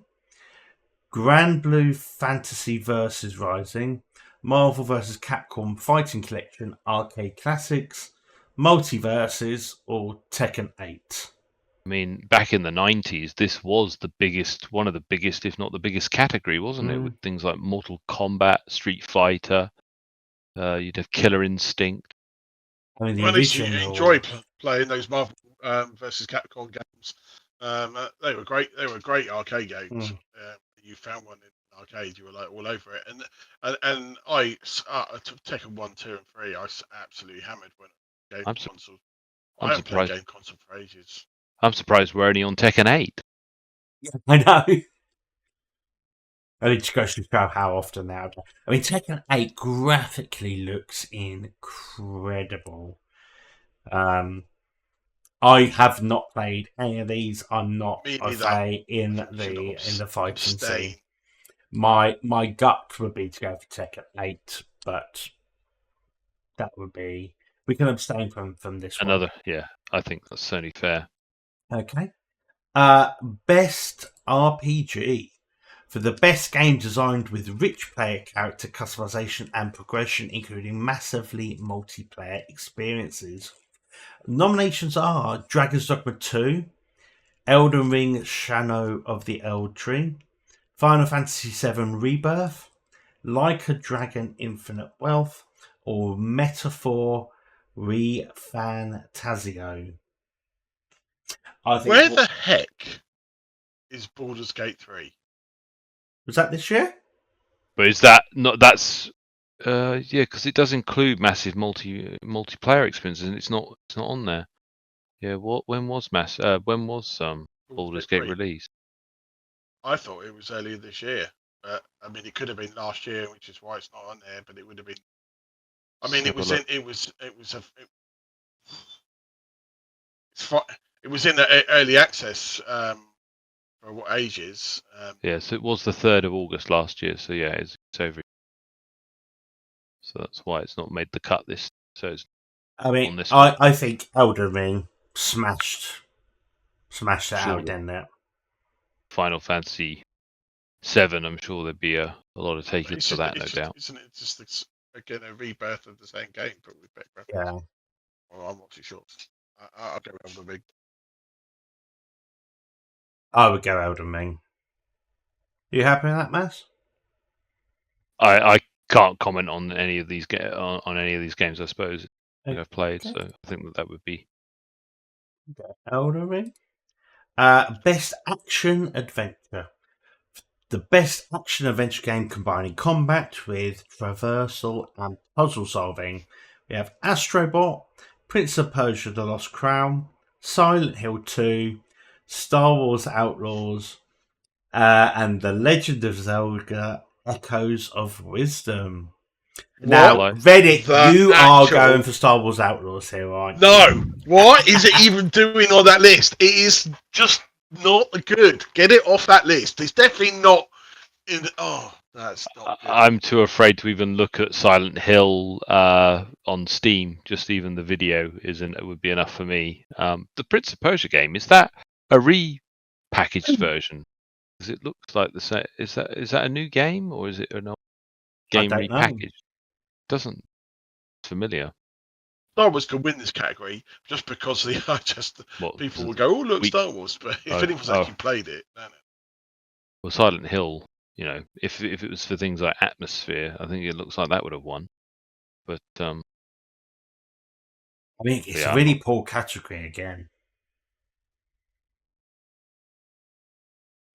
S1: Grand Blue Fantasy vs. Rising, Marvel vs. Capcom Fighting Collection Arcade Classics, Multiverses, or Tekken 8.
S3: I mean, back in the 90s, this was one of the biggest, if not the biggest category, wasn't it? With things like Mortal Kombat, Street Fighter, you'd have Killer Instinct.
S1: I mean, the
S2: Well, at least you
S1: original...
S2: enjoy playing those Marvel versus Capcom games. They were great. They were great arcade games. You found one in an arcade, you were like all over it. And I took Tekken 1, 2, and 3. I absolutely hammered when game console. I haven't played game console for ages.
S3: I'm surprised we're only on Tekken 8.
S1: Yeah, I know. I need to go to show how often now. I mean, Tekken 8 graphically looks incredible. I have not played any of these. I'm not in the fighting scene. My gut would be to go for Tekken 8, but that would be... We can abstain from this one.
S3: Yeah, I think that's certainly fair.
S1: Okay. Best RPG. For the best game designed with rich player character customization and progression, including massively multiplayer experiences. Nominations are Dragon's Dogma 2, Elden Ring Shadow of the Eld Tree, Final Fantasy VII Rebirth, Like a Dragon Infinite Wealth, or Metaphor Refantasio.
S2: Where the heck is Baldur's Gate 3?
S1: Was that this year?
S3: But is that not? That's yeah, because it does include massive multiplayer experiences, and it's not on there. Yeah, when was Baldur's Gate released?
S2: I thought it was earlier this year. I mean, it could have been last year, which is why it's not on there. But it would have been. I mean, it was in the early access for what ages.
S3: Yeah, so it was the 3rd of August last year. So yeah, it's over. So that's why it's not made the cut this. So it's
S1: on this one. I think Elden Ring smashed it out, didn't it?
S3: Final Fantasy VII, I'm sure there'd be a lot of takers for that, no doubt.
S2: Isn't it just again a rebirth of the same game, but with better graphics?
S1: Yeah.
S2: Well, I'm not too sure. I'll go Elden Ring.
S1: I would go Elden Ring. You happy with that, Mass?
S3: I can't comment on any of these games. I suppose I've played, so I think that would be
S1: Elden Ring. Best action adventure. The best action adventure game combining combat with traversal and puzzle solving. We have Astrobot, Prince of Persia: The Lost Crown, Silent Hill 2, Star Wars Outlaws, and The Legend of Zelda: Echoes of Wisdom.
S2: What
S1: Now, Reddit,
S2: the
S1: you are
S2: actual-
S1: going for Star Wars Outlaws here, aren't you?
S2: No, what is it even doing on that list? It is just not good. Get it off that list. It's definitely not in. That's not good.
S3: I'm too afraid to even look at Silent Hill on Steam. Just even the video would be enough for me. The Prince of Persia game, is that a repackaged version? Because it looks like the same. Is that a new game, or is it an old game
S1: don't know.
S3: repackaged? Doesn't familiar.
S2: Star Wars could win this category just because people will go, "Oh, look, Star Wars." But if anyone's actually played it, no.
S3: Well, Silent Hill, if it was for things like atmosphere, I think it looks like that would have won. But
S1: I mean, it's a really poor category again.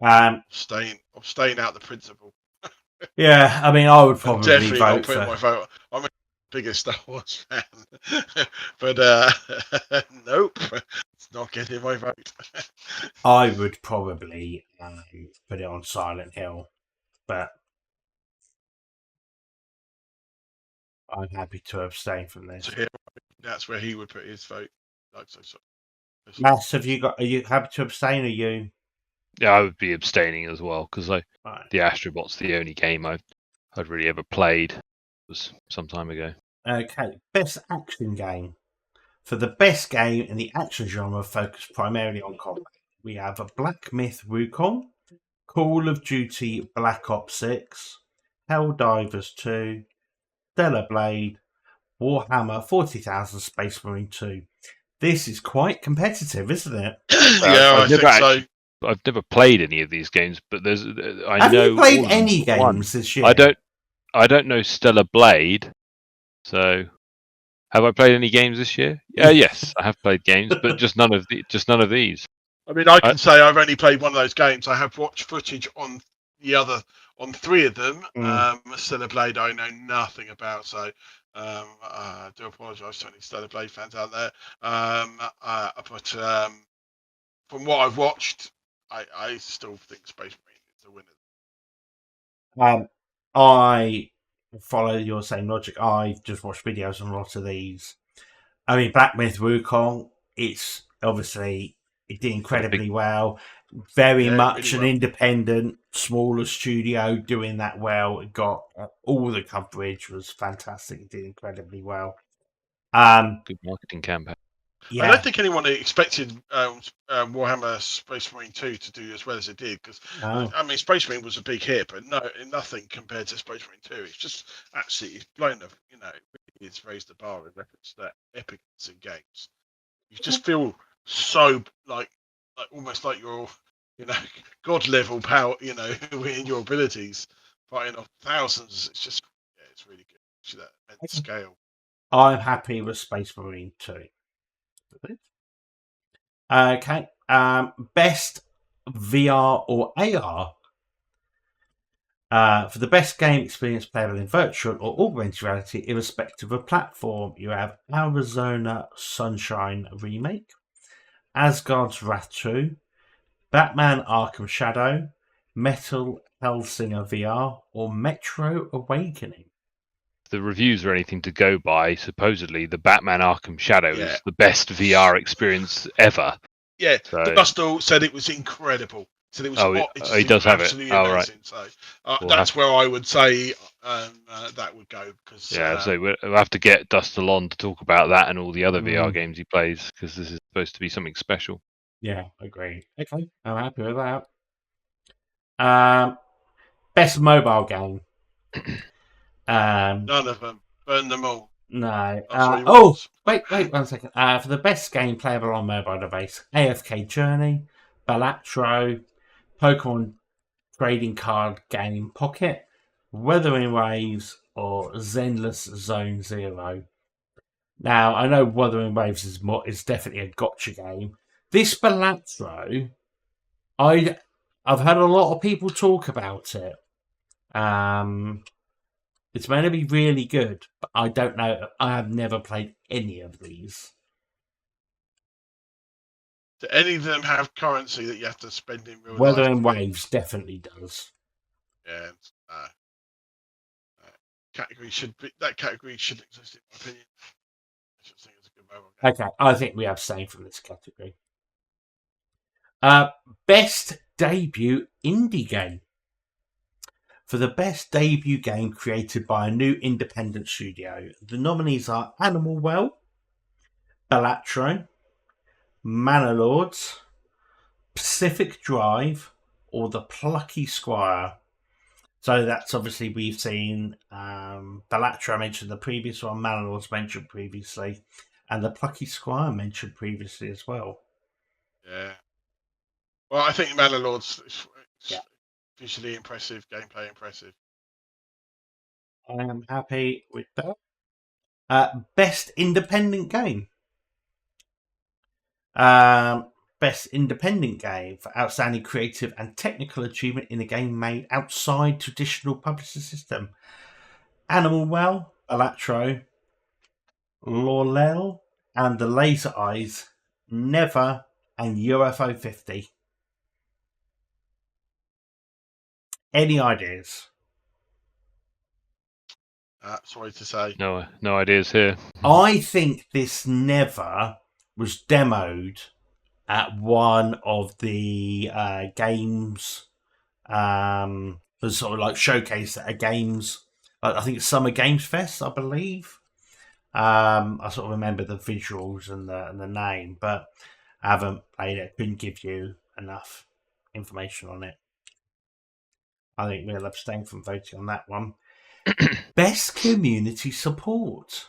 S2: I'm staying out the principle.
S1: Yeah, I mean, I would probably
S2: definitely
S1: vote
S2: not putting
S1: for.
S2: my vote. I'm a biggest Star Wars fan, but nope, it's not getting my vote.
S1: I would probably put it on Silent Hill, but I'm happy to abstain from this.
S2: So that's where he would put his vote.
S1: Mass, are you happy to abstain, or you?
S3: Yeah, I would be abstaining as well because
S1: Right.
S3: the Astrobot's the only game I'd really ever played. It was some time ago.
S1: Okay, best action game. For the best game in the action genre focused primarily on combat, we have a Black Myth Wukong, Call of Duty Black Ops 6, Helldivers 2, Stellar Blade, Warhammer 40,000 Space Marine 2. This is quite competitive, isn't it?
S2: Yeah, I think so.
S3: I've never played any of these games, but
S1: Have you played any games this year?
S3: I don't know Stellar Blade. So, have I played any games this year? Yes, I have played games, but just none of these.
S2: I mean, I can say I've only played one of those games. I have watched footage on three of them. Stellar Blade, I know nothing about, so I do apologise to any Stellar Blade fans out there. But from what I've watched, I still think Space Marine is the winner.
S1: I follow your same logic. I've just watched videos on a lot of these. I mean, Black Myth Wukong, it did incredibly well. Very much
S2: really
S1: an independent, smaller studio doing that well. It got all the coverage was fantastic. It did incredibly well.
S3: Good marketing campaign.
S2: Yeah. I don't think anyone expected Warhammer Space Marine 2 to do as well as it did, because I mean, Space Marine was a big hit, but nothing compared to Space Marine 2. It's just absolutely blown up. It's raised the bar in reference to that epicness in games. You just feel so like almost like you're god level power, in your abilities, fighting off thousands. It's just it's really good. See that immense scale.
S1: I'm happy with Space Marine 2. Okay. Best VR or AR. For the best game experience playable in virtual or augmented reality, irrespective of platform, you have Arizona Sunshine Remake, Asgard's Wrath 2, Batman Arkham Shadow, Metal Hellsinger VR, or Metro Awakening.
S3: The reviews are anything to go by. Supposedly, the Batman Arkham Shadow is the best VR experience ever.
S2: Yeah, Dustle said it was incredible. Said it was.
S3: He does have it.
S2: Amazing.
S3: Right.
S2: So that's where I would say that would go, because
S3: so we'll have to get Dustle on to talk about that and all the other VR games he plays, because this is supposed to be something special.
S1: Yeah, agreed. Okay, I'm happy with that. Best mobile game.
S2: None of them. Burn them all.
S1: No. Wait 1 second. For the best game playable on mobile device, AFK Journey, Balatro, Pokemon Trading Card Game Pocket, Wuthering Waves, or Zenless Zone Zero. Now, I know Wuthering Waves is definitely a gotcha game. This Balatro, I've heard a lot of people talk about it. It's meant to be really good, but I don't know. I have never played any of these.
S2: Do any of them have currency that you have to spend in real
S1: Weather
S2: life?
S1: and Waves definitely does.
S2: Yeah. Category should be that category should exist in my opinion. I just think it's a good mobile game.
S1: Okay, I think we abstain from this category. Best debut indie game. For the best debut game created by a new independent studio, the nominees are Animal Well, Balatro, Manor Lords, Pacific Drive, or The Plucky Squire. So that's obviously we've seen Balatro mentioned the previous one, Manor Lords mentioned previously, and The Plucky Squire mentioned previously as well.
S2: Yeah. Well, I think Manor Lords is
S1: Yeah.
S2: visually impressive, gameplay impressive.
S1: I am happy with that. Best independent game. Best independent game for outstanding creative and technical achievement in a game made outside traditional publishing system. Animal Well, Balatro, Lorel, and the Laser Eyes, Never, and UFO 50. Any ideas?
S2: Sorry to say.
S3: No ideas here.
S1: I think this Never was demoed at one of the games, was sort of like showcased at a games. I think it's Summer Games Fest, I believe. I sort of remember the visuals and the name, but I haven't played it. Couldn't give you enough information on it. I think we'll abstain from voting on that one. Best community support.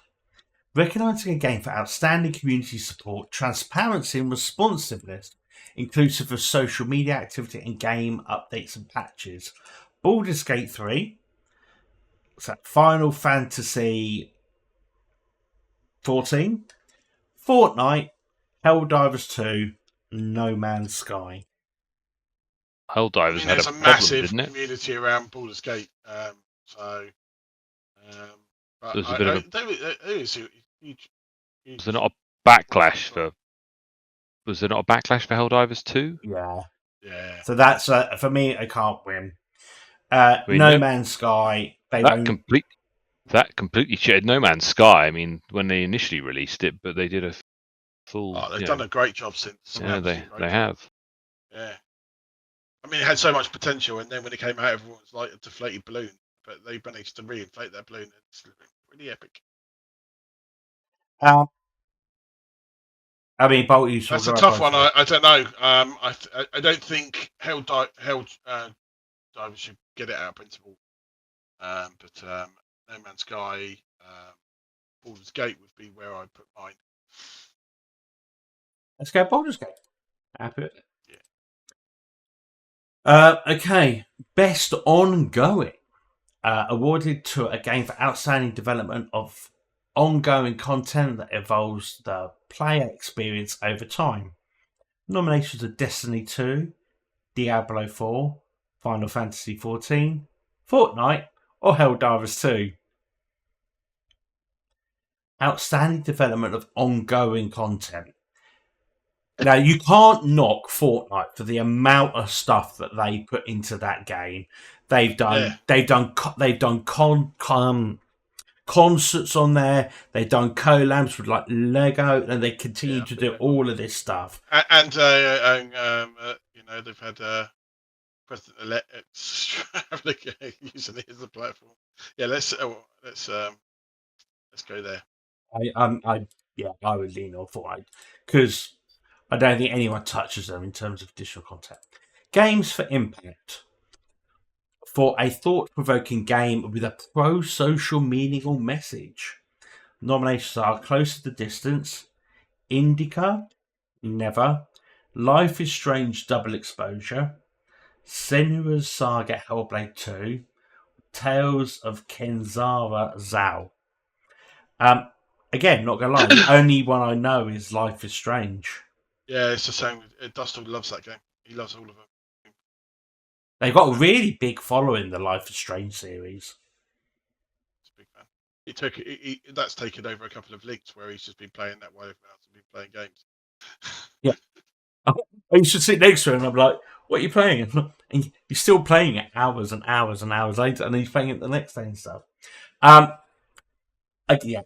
S1: Recognising a game for outstanding community support, transparency and responsiveness, inclusive of social media activity and game updates and patches. Baldur's Gate 3, Final Fantasy 14, Fortnite, Helldivers 2, No Man's Sky.
S3: Helldivers had
S2: there's
S3: a
S2: a
S3: problem,
S2: massive
S3: didn't it?
S2: community around Baldur's Gate, but
S3: There's a bit of a.
S2: there was huge.
S3: Was there not a backlash for? Was there not a backlash for Helldivers 2?
S1: Yeah.
S2: Yeah.
S1: So that's for me. I can't win.
S3: mean,
S1: No Man's Sky.
S3: That completely shitted No Man's Sky. I mean, when they initially released it, but they did a full.
S2: Oh, they've done a great job since.
S3: Yeah, they have.
S2: Yeah. I mean, it had so much potential, and then when it came out, everyone was like a deflated balloon. But they managed to reinflate that balloon. It's really epic.
S1: I mean, Bolt,
S2: that's a tough one. I don't know. I don't think Helldivers should get it out of principle. But No Man's Sky, Baldur's Gate would be where I put mine.
S1: Let's go Baldur's Gate. Happy with it.
S2: Yeah.
S1: Okay. Best ongoing. Awarded to a game for outstanding development of ongoing content that evolves the player experience over time. Nominations are Destiny 2, Diablo 4, Final Fantasy 14, Fortnite, or Helldivers 2. Outstanding development of ongoing content. Now, you can't knock Fortnite for the amount of stuff that they put into that game. They've done concerts on there. They've done collabs with like Lego, and they continue to do all of this stuff.
S2: And they've had President-elect using it as a platform. Yeah, let's go there.
S1: I would lean on Fortnite because I don't think anyone touches them in terms of additional content. Games for Impact. For a thought-provoking game with a pro-social meaning or message. Nominations are Close to the Distance, Indica, Never, Life is Strange Double Exposure, Senua's Saga Hellblade 2, Tales of Kenzara Zao. Again, not gonna lie, the only one I know is Life is Strange.
S2: Yeah, it's the same. Dustin loves that game. He loves all of them.
S1: They've got a really big following, the Life is Strange series.
S2: He's a big fan. That's taken over a couple of leagues where he's just been playing that while everyone else has been playing games.
S1: Yeah. I used to sit next to him and I'm like, what are you playing? And you're still playing it hours and hours and hours later, and then he's playing it the next day and stuff. Yeah,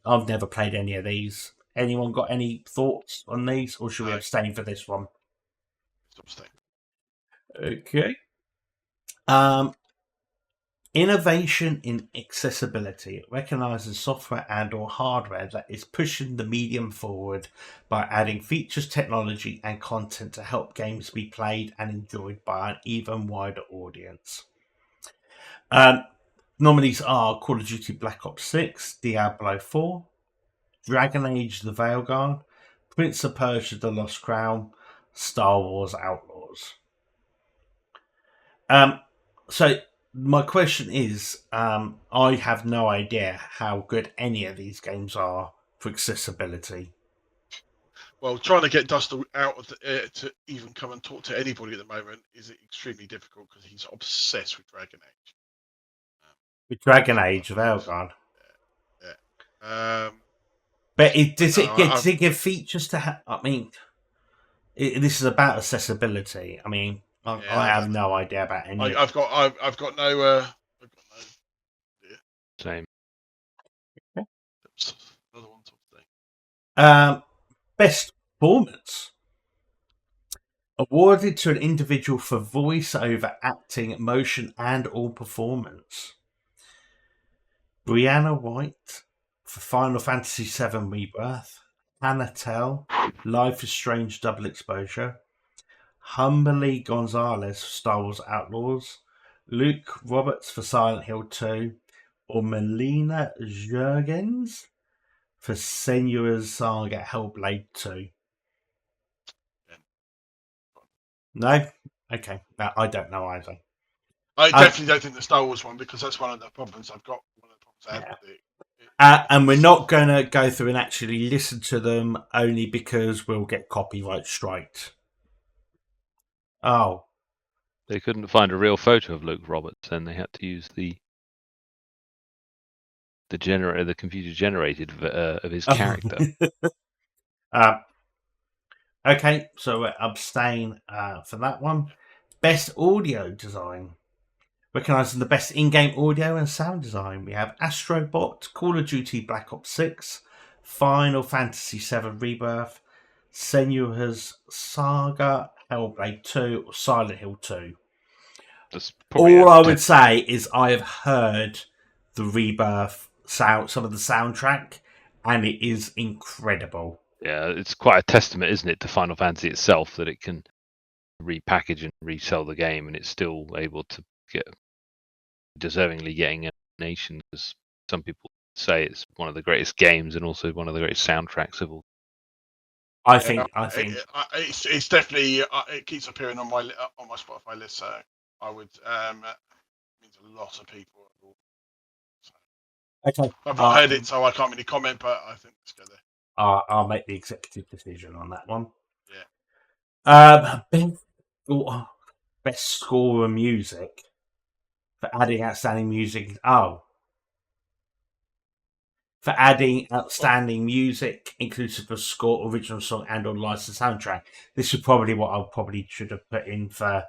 S1: I've never played any of these. Anyone got any thoughts on these, or should we abstain for this one?
S2: Abstain.
S1: Okay. Innovation in accessibility. It recognizes software and/or hardware that is pushing the medium forward by adding features, technology, and content to help games be played and enjoyed by an even wider audience. Nominees are Call of Duty Black Ops 6, Diablo 4, Dragon Age The Veilguard, Prince of Persia The Lost Crown, Star Wars Outlaws. So my question is, I have no idea how good any of these games are for accessibility.
S2: Well, trying to get Dustin out of to even come and talk to anybody at the moment is extremely difficult because he's obsessed with Dragon Age.
S1: With Dragon Age Veilguard.
S2: Yeah.
S1: But does it give features to I mean, this is about accessibility. I mean, I have no idea about any.
S2: I've got no.
S3: Same.
S1: Okay.
S2: Another one today.
S1: Best performance. Awarded to an individual for voice over acting, motion, and/or performance. Brianna White for Final Fantasy VII Rebirth. Hannah Tell, Life is Strange Double Exposure. Humberly Gonzalez for Star Wars Outlaws. Luke Roberts for Silent Hill 2. Or Melina Jurgens for Senua's Saga Hellblade 2. No? Okay. No, I don't know either.
S2: I definitely don't think the Star Wars one, because that's one of the problems I've got. One of the problems I have with it.
S1: And we're not going to go through and actually listen to them, only because we'll get copyright striked. Oh.
S3: They couldn't find a real photo of Luke Roberts, and they had to use the computer generated of his character.
S1: Okay, so we'll abstain for that one. Best audio design. Recognising the best in-game audio and sound design, we have Astrobot, Call of Duty Black Ops 6, Final Fantasy VII Rebirth, Senua's Saga, Hellblade 2, or Silent Hill 2. All I would say is I have heard the Rebirth sound, some of the soundtrack, and it is incredible.
S3: Yeah, it's quite a testament, isn't it, to Final Fantasy itself, that it can repackage and resell the game, and it's still able to get deservingly getting a nomination, because some people say it's one of the greatest games and also one of the greatest soundtracks of all.
S1: I think
S2: it's definitely it keeps appearing on my Spotify list, so I would it means a lot of people. So.
S1: Okay,
S2: I've not heard it, so I can't really comment, but I think let's go there.
S1: I'll make the executive decision on that one.
S2: Yeah.
S1: Best score of music for adding outstanding music. For adding outstanding music, inclusive of score, original song, and/or licensed soundtrack. This is probably what I should have put in for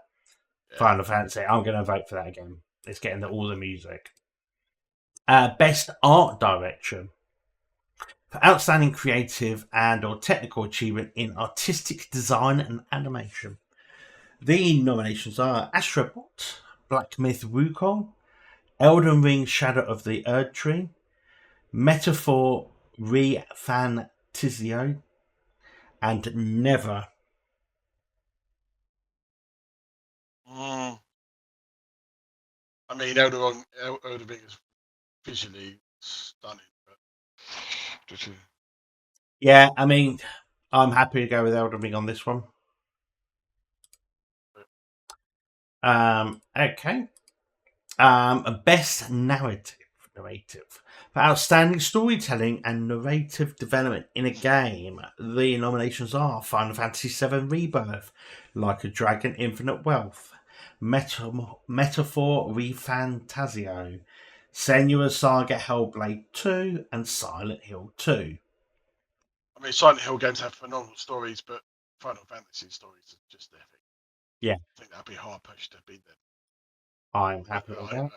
S1: Final Fantasy. I'm going to vote for that again. It's getting all the music. Best art direction. For outstanding creative and/or technical achievement in artistic design and animation. The nominations are Astrobot, Black Myth Wukong, Elden Ring Shadow of the Erdtree, Metaphor Re-Fantazio, and Never.
S2: I mean, Elden Ring is visually stunning. But...
S1: Yeah, I mean, I'm happy to go with Elden Ring on this one. Okay. Best narrative. For outstanding storytelling and narrative development in a game, the nominations are Final Fantasy VII Rebirth, Like a Dragon Infinite Wealth, Metaphor Re-Fantazio, Senua's Saga Hellblade 2, and Silent Hill 2.
S2: I mean, Silent Hill games have phenomenal stories, but Final Fantasy stories are just epic.
S1: Yeah.
S2: I think that'd be hard pushed to beat them.
S1: I'm happy with that.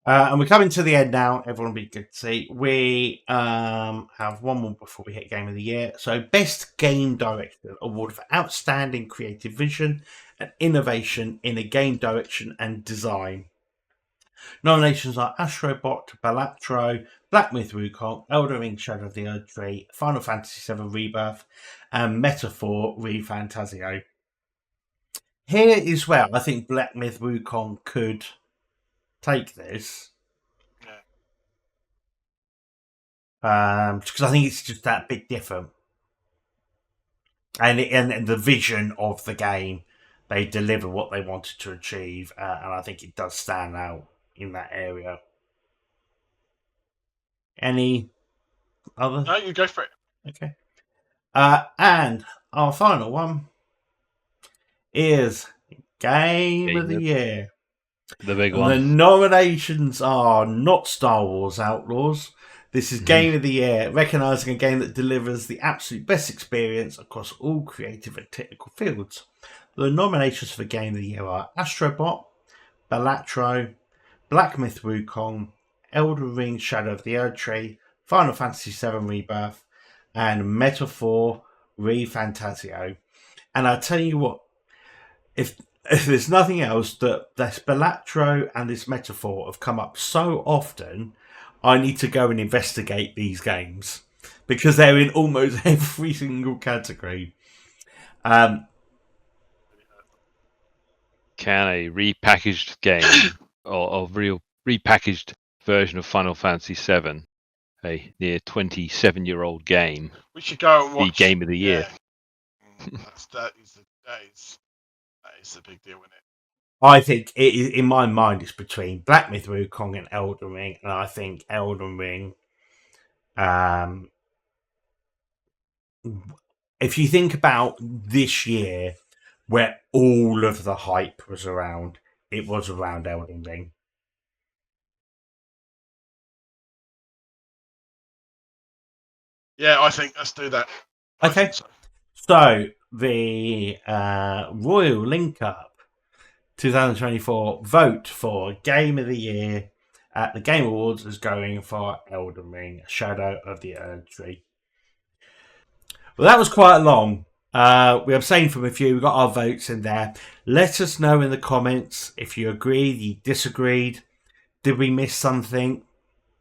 S1: And we're coming to the end now. Everyone will be good to see. We have one more before we hit Game of the Year. So, Best Game Director Award for Outstanding Creative Vision and Innovation in a Game Direction and Design. Nominations are Astrobot, Balatro, Black Myth Wukong, Elden Ring Shadow of the Erdtree, Final Fantasy VII Rebirth, and Metaphor ReFantazio. Here is where I think Black Myth Wukong could take this. Because I think it's just that bit different. And the vision of the game, they deliver what they wanted to achieve, and I think it does stand out in that area. Any other?
S2: No, you go for it.
S1: Okay. And our final one is Game of the Year.
S3: The big
S1: And
S3: one.
S1: the nominations are not Star Wars Outlaws. This is Game of the Year, recognising a game that delivers the absolute best experience across all creative and technical fields. The nominations for Game of the Year are Astrobot, Balatro, Black Myth Wukong, Elden Ring Shadow of the Erdtree, Final Fantasy VII Rebirth, and Metaphor ReFantazio. And I'll tell you what, if there's nothing else, that this Balatro and this Metaphor have come up so often, I need to go and investigate these games because they're in almost every single category.
S3: Can a repackaged game or real repackaged version of Final Fantasy VII, a near 27-year-old game,
S2: We should go and
S3: be
S2: watch
S3: Game of the Year?
S2: That is the big deal, isn't it?
S1: I think in my mind it's between Black Myth Wukong and Elden Ring, and I think Elden Ring. If you think about this year, where all of the hype was around, it was around Elden Ring.
S2: Yeah, I think let's do that.
S1: Okay. So the Royal Link Up 2024 vote for Game of the Year at the Game Awards is going for Elden Ring Shadow of the Erdtree. Well, that was quite long. We abstained from a few. We got our votes in there. Let us know in the comments if you agreed, you disagreed. Did we miss something?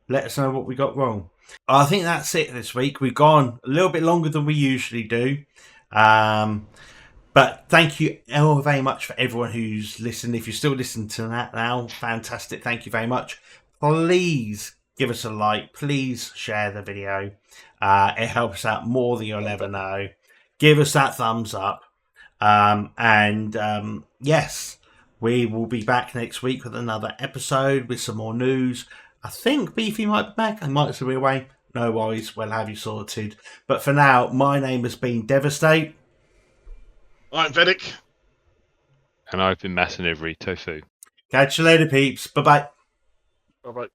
S1: Let us know what we got wrong. I think that's it this week. We've gone a little bit longer than we usually do. But thank you very much for everyone who's listened. If you're still listening to that now, fantastic. Thank you very much. Please give us a like. Please share the video. It helps out more than you'll ever know. Give us that thumbs up. Yes, we will be back next week with another episode with some more news. I think Beefy might be back. I might still be away. No worries. We'll have you sorted. But for now, my name has been Devastate.
S2: I'm Vedic.
S3: And I've been Masanivri Tofu.
S1: Catch you later, peeps. Bye-bye.
S2: Bye-bye.